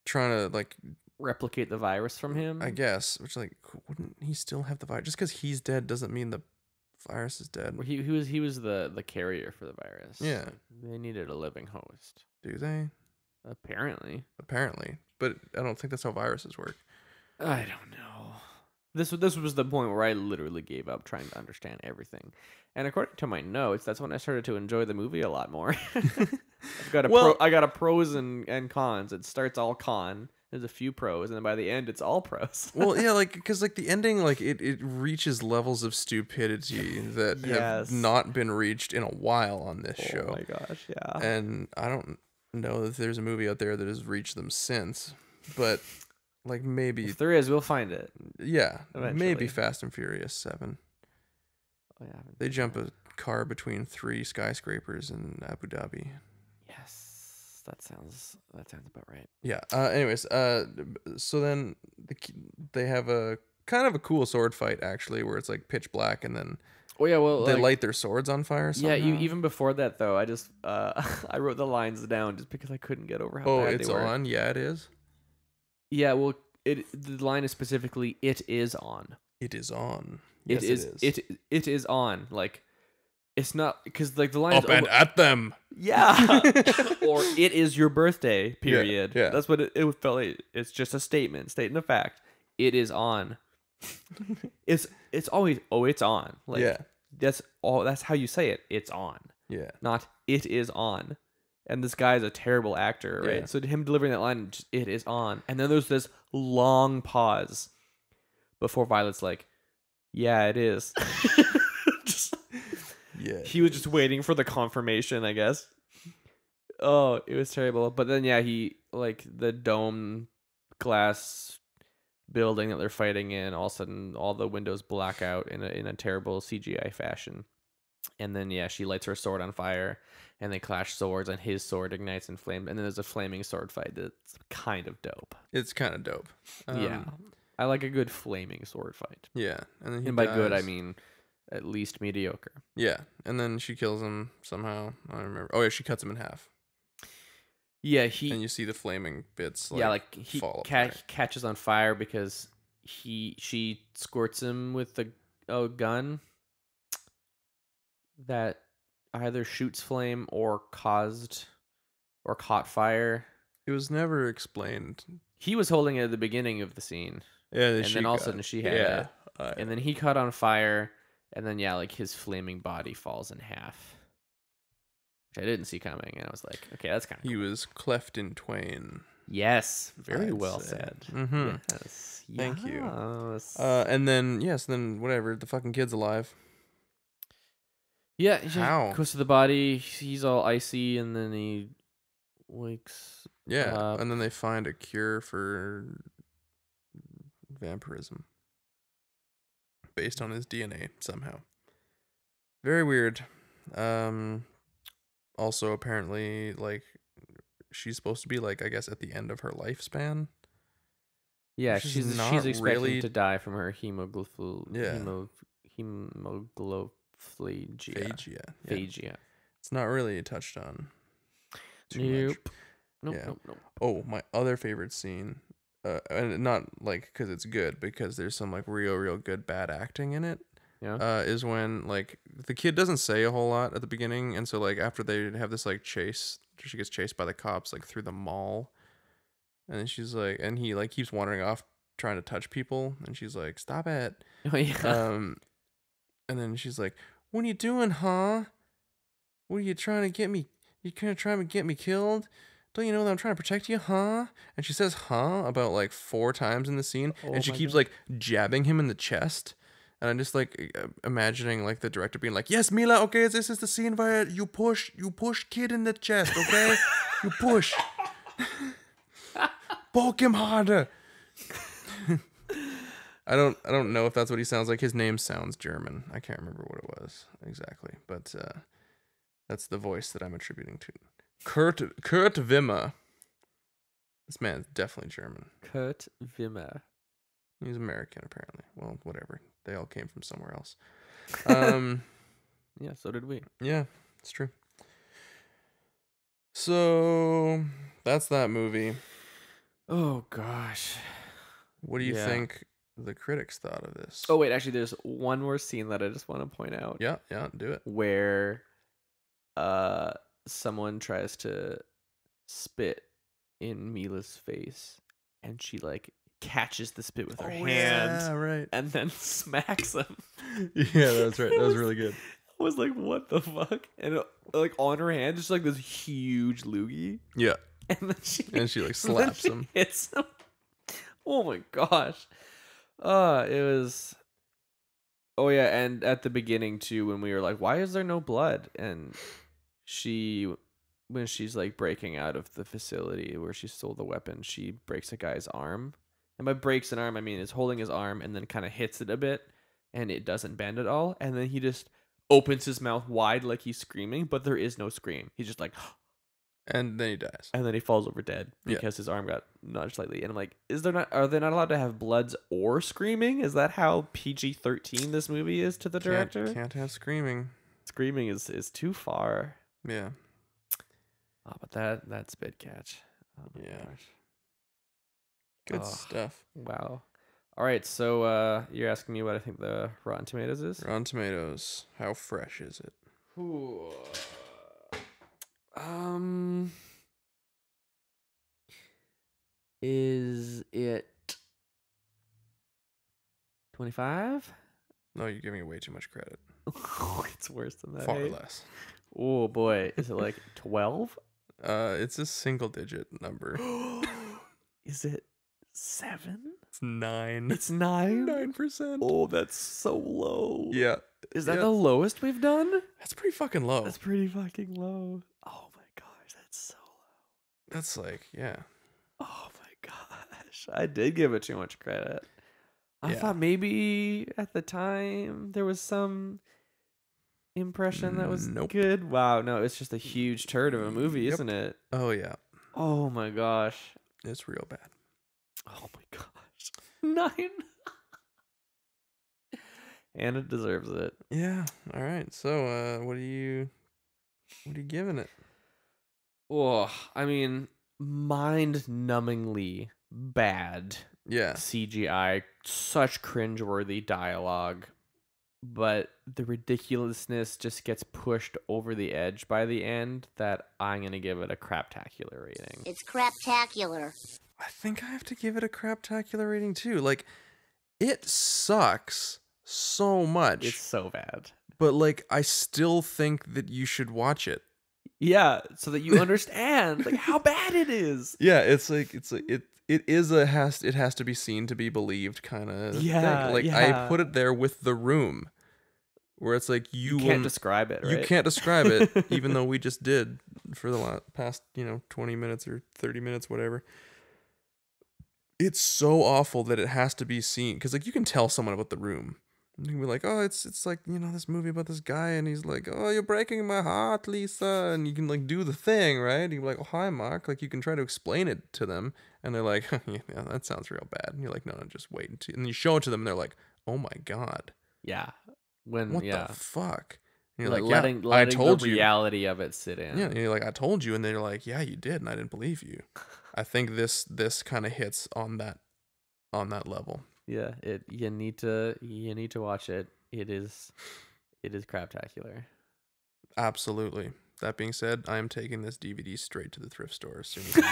trying to like replicate the virus from him. I guess. Which like, wouldn't he still have the virus? Just because he's dead doesn't mean the virus is dead. Well, he was the carrier for the virus. Yeah. They needed a living host. Do they? Apparently, but I don't think that's how viruses work. I don't know. This was the point where I literally gave up trying to understand everything. And according to my notes, that's when I started to enjoy the movie a lot more. I got a pros and cons. It starts all con, There's a few pros, and then by the end, it's all pros. Well, yeah, like because like the ending, like it reaches levels of stupidity that have not been reached in a while on this show. Oh my gosh, yeah. And I don't know if there's a movie out there that has reached them since, but like maybe If there is, we'll find it. yeah, Eventually. maybe Fast and Furious 7. Oh, yeah, They jump a car between 3 skyscrapers in Abu Dhabi. Yes, that sounds about right. Yeah. Anyways, so then they have a kind of a cool sword fight actually, where it's like pitch black, and then they light their swords on fire. Somehow. Yeah, even before that though, I just I wrote the lines down just because I couldn't get over how bad it's they were. on. Yeah, it is. Yeah, well, the line is specifically "it is on." It is on. Yes, it is on. Like, it's not because like the line up and at them. Yeah, or it is your birthday. Period. Yeah. That's what it felt like. It's just a statement of fact. It is on. it's always it's on. Like, yeah, that's all. That's how you say it. It's on. Yeah, not it is on. And this guy is a terrible actor, right? Yeah. So him delivering that line, just, it is on. And then there's this long pause before Violet's like, yeah, it is. Yeah. He was just waiting for the confirmation, I guess. Oh, it was terrible. But then, yeah, he, like, the dome glass building that they're fighting in, all of a sudden, all the windows black out in a terrible CGI fashion. And then, yeah, she lights her sword on fire, and they clash swords, and his sword ignites and flames. And then there's a flaming sword fight that's kind of dope. It's kind of dope. Yeah. I like a good flaming sword fight. Yeah. And then and by good, I mean at least mediocre. Yeah. And then she kills him somehow. I don't remember. Oh, yeah, she cuts him in half. Yeah, and you see the flaming bits. Like, yeah, like he catches on fire because she squirts him with a gun that either shoots flame or caught fire. It was never explained. He was holding it at the beginning of the scene. Yeah, and then all of a sudden she had it. And then he caught on fire, and then yeah, like his flaming body falls in half. Which I didn't see coming, and I was like, okay, that's kind of He was cleft in twain. Yes, very well said. Mm-hmm. Yes. Thank you. And then whatever, the fucking kid's alive. Yeah, he goes to the body, he's all icy, and then he wakes up. And then they find a cure for vampirism based on his DNA somehow. Very weird. Also, apparently, like, she's supposed to be, like, I guess, at the end of her lifespan. Yeah, she's expecting to die from her hemophagia. Phagia. It's not really touched on too much. Nope. Oh, my other favorite scene, and not, like, because it's good, because there's some, like, real good bad acting in it. Yeah. Is when, like, the kid doesn't say a whole lot at the beginning, and so, like, after they have this, like, chase, she gets chased by the cops, like, through the mall, and then she's like, and he, like, keeps wandering off trying to touch people, and she's like, stop it. Oh, yeah. And then she's like, what are you doing, huh? What are you trying to get me? You kind of trying to get me killed? Don't you know that I'm trying to protect you, huh? And she says, huh, about, like, 4 times in the scene, and she keeps, like, jabbing him in the chest. And I'm just like imagining like the director being like, yes, Milla, okay, this is the scene where you push kid in the chest, okay? You push. Poke him harder. I don't know if that's what he sounds like. His name sounds German. I can't remember what it was exactly, but that's the voice that I'm attributing to. Kurt Wimmer. This man is definitely German. Kurt Wimmer. He's American, apparently. Well, whatever. They all came from somewhere else. Yeah, so did we. Yeah, it's true. So that's that movie. Oh gosh. What do you think the critics thought of this? Oh wait, actually there's one more scene that I just want to point out. Yeah, do it. Where someone tries to spit in Mila's face, and she like catches the spit with her hand, yeah, right, and then smacks him. Yeah, that's right. That was really good. I was like, what the fuck? And like on her hand, just like this huge loogie. Yeah. And then she like slaps him. Hits him. Oh my gosh. It was. Oh yeah, and at the beginning too, when we were like, "Why is there no blood?" and when she's like breaking out of the facility where she stole the weapon, she breaks a guy's arm. And by breaks an arm, I mean is holding his arm and then kind of hits it a bit, and it doesn't bend at all. And then he just opens his mouth wide like he's screaming, but there is no scream. He's just like, and then he dies. and then he falls over dead because his arm got nudged slightly. And I'm like, are they not allowed to have bloods or screaming? Is that how PG-13 this movie is to the director? Can't have screaming. Screaming is too far. Yeah. Oh, but that spit catch. Oh my gosh. Good stuff. Wow. All right, so you're asking me what I think the Rotten Tomatoes is? Rotten Tomatoes. How fresh is it? Ooh. Is it 25? No, you're giving it way too much credit. It's worse than that. Far hey? less. Oh boy, is it like 12? It's a single digit number. Is it 7? It's 9. It's 9? 9%. Oh, that's so low. Yeah. Is that the lowest we've done? That's pretty fucking low. That's pretty fucking low. Oh my gosh, that's so low. That's like, yeah. Oh my gosh. I did give it too much credit. I thought maybe at the time there was some impression that was good. Wow, no, it's just a huge turd of a movie, isn't it? Oh, yeah. Oh my gosh. It's real bad. Oh my gosh. 9. And it deserves it. Yeah. All right. So, what are you giving it? Oh, I mean, mind-numbingly bad. Yeah. CGI, such cringeworthy dialogue, but the ridiculousness just gets pushed over the edge by the end that I'm going to give it a Craptacular rating. It's Craptacular. I think I have to give it a Craptacular rating too. Like, it sucks so much. It's so bad. But like, I still think that you should watch it. Yeah, so that you understand like how bad it is. Yeah, it has to be seen to be believed kind of thing. Like, I put it there with The Room, where it's like you can't describe it, right? You can't describe it, even though we just did for the past 20 minutes or 30 minutes, whatever. It's so awful that it has to be seen, because like you can tell someone about The Room. You can be like, oh, it's like, this movie about this guy, and he's like, oh, you're breaking my heart, Lisa, and you can like do the thing, right? You're like, oh, hi, Mark. Like, you can try to explain it to them, and they're like, yeah, that sounds real bad. And you're like, no, just wait until, and you show it to them, and they're like, oh my god, yeah, what the fuck? And you're like, letting I told you, the reality of it sit in. Yeah, and you're like, I told you, and then you're like, yeah, you did, and I didn't believe you. I think this kind of hits on that level. Yeah, you need to watch it. It is Craptacular. Absolutely. That being said, I am taking this DVD straight to the thrift store as soon as I'm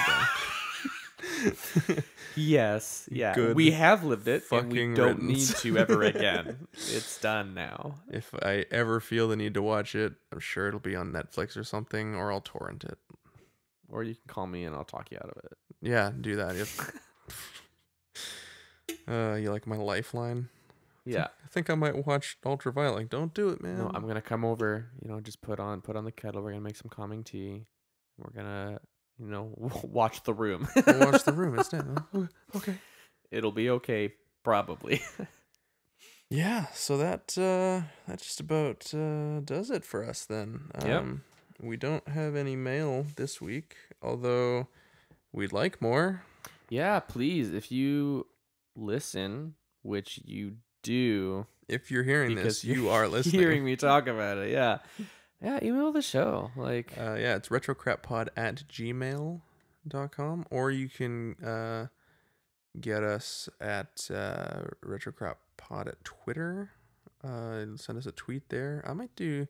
done. Yes, yeah. Good we have lived it, and we don't riddance. need to ever again. It's done now. If I ever feel the need to watch it, I'm sure it'll be on Netflix or something, or I'll torrent it. Or you can call me and I'll talk you out of it. Yeah, do that. You like my lifeline? Yeah. I think I might watch Ultraviolet. Like, don't do it, man. No, I'm gonna come over. Just put on the kettle. We're gonna make some calming tea. We're gonna, watch The Room. We'll watch The Room instead. Okay. It'll be okay, probably. Yeah. So that just about does it for us then. Yep. We don't have any mail this week, although we'd like more. Yeah, please, if you listen, which you do. If you're hearing this, you are listening. Hearing me talk about it, yeah. Yeah, email the show. Like, it's retrocrappod@gmail.com, or you can get us at retrocrappod at Twitter. Send us a tweet there. I might do,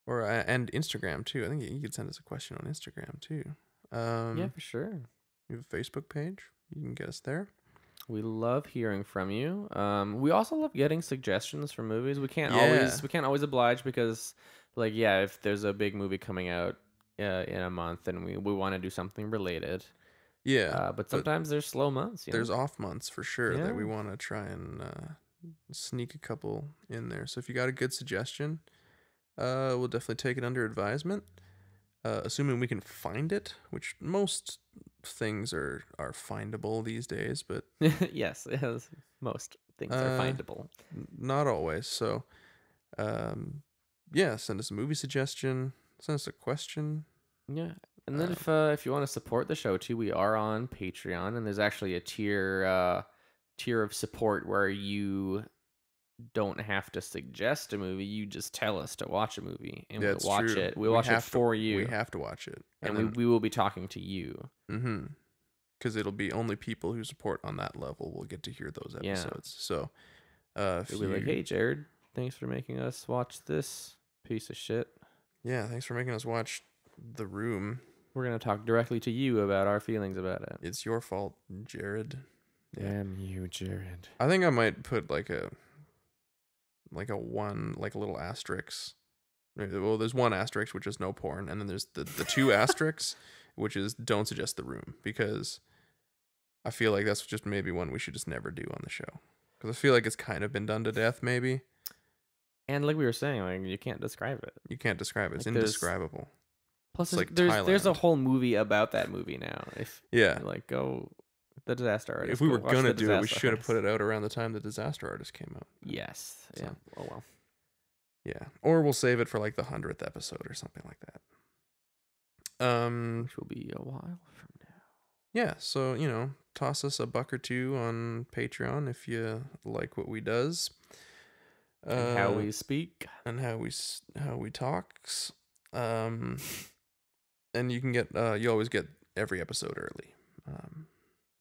and Instagram too. I think you could send us a question on Instagram too. Yeah, for sure. We have a Facebook page. You can get us there. We love hearing from you. We also love getting suggestions for movies. We can't always oblige because, like, yeah, if there's a big movie coming out in a month and we want to do something related. Yeah. But sometimes there's slow months. There's off months for sure that we Yeah. want to try and sneak a couple in there. So if you got a good suggestion, we'll definitely take it under advisement. Assuming we can find it, which most things are findable these days, but yes, most things are findable. not always. So, yeah, send us a movie suggestion, send us a question. Yeah. And then if you want to support the show too, we are on Patreon, and there's actually a tier of support where you don't have to suggest a movie, you just tell us to watch a movie, and we'll watch it. We'll watch it for you. We have to watch it, and we will be talking to you. Mm-hmm. Because it'll be only people who support on that level will get to hear those episodes. So, if we'll be like, hey, Jared, thanks for making us watch this piece of shit. Yeah, thanks for making us watch The Room. We're gonna talk directly to you about our feelings about it. It's your fault, Jared. Yeah. Damn you, Jared. I think I might put like a little asterisk. Well, there's one asterisk, which is no porn, and then there's the two asterisks, which is don't suggest The Room, because I feel like that's just maybe one we should just never do on the show, because I feel like it's kind of been done to death, maybe. And like we were saying, like you can't describe it. You can't describe it. It's like indescribable. Plus, it's like there's a whole movie about that movie now. If go the Disaster Artist. If we were gonna do it, we should have put it out around the time the Disaster Artist came out. Yes. So, yeah. Oh well. Yeah. Or we'll save it for like the 100th episode or something like that. Which will be a while from now. Yeah. So toss us $1 or $2 on Patreon if you like what we does. And how we speak and how we talks. And you can get you always get every episode early.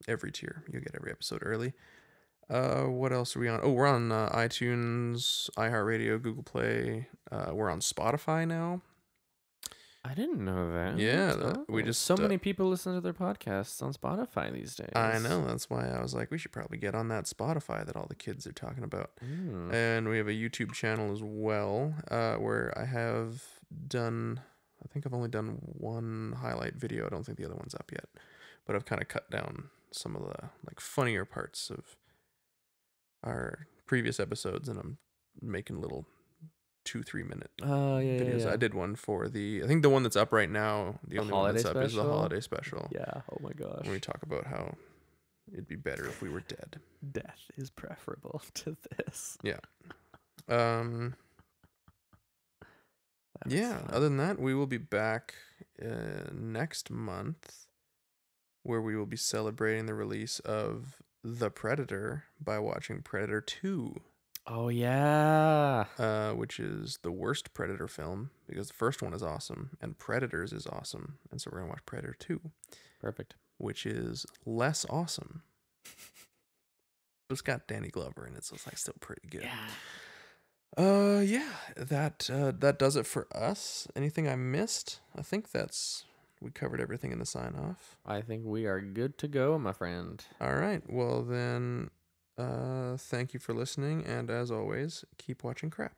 Every tier you get every episode early. What else are we on? Oh, we're on iTunes, iHeartRadio, Google Play. We're on Spotify now. I didn't know that. Yeah, we just so many people listen to their podcasts on Spotify these days. I know, that's why I was like, we should probably get on that Spotify that all the kids are talking about. And we have a YouTube channel as well, where I think I've only done one highlight video. I don't think the other one's up yet, but I've kind of cut down some of the like funnier parts of our previous episodes, and I'm making little 2-3 minute videos. Yeah. I did one for I think the one that's up right now, the only one that's up is the holiday special. Yeah. Oh my gosh. When we talk about how it'd be better if we were dead. Death is preferable to this. Yeah. Yeah. Fun. Other than that, we will be back next month, where we will be celebrating the release of The Predator by watching Predator 2. Oh yeah. Which is the worst Predator film, because the first one is awesome and Predators is awesome, and so we're gonna watch Predator 2. Perfect. Which is less awesome. It's got Danny Glover in it, so it's like still pretty good. Yeah. Yeah. That does it for us. Anything I missed? I think we covered everything in the sign off. I think we are good to go, my friend. All right. Well then. Thank you for listening, and as always, keep watching crap.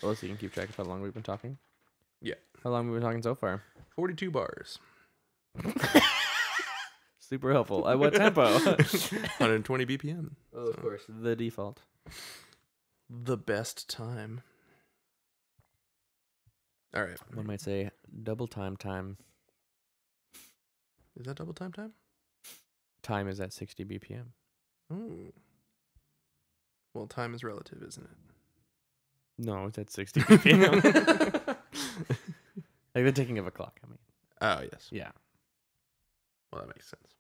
Oh, so you can keep track of how long we've been talking? Yeah. How long have we been talking so far? 42 bars. Super helpful. At what tempo? 120 BPM. Oh, of course. The default. The best time. All right. One might say double time. Is that double time? Time is at 60 BPM. Oh. Well, time is relative, isn't it? No, it's at 60 BPM. Like the ticking of a clock, I mean. Oh, yes. Yeah. Well, that makes sense.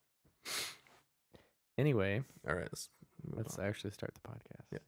Anyway. All right. Let's actually start the podcast. Yeah.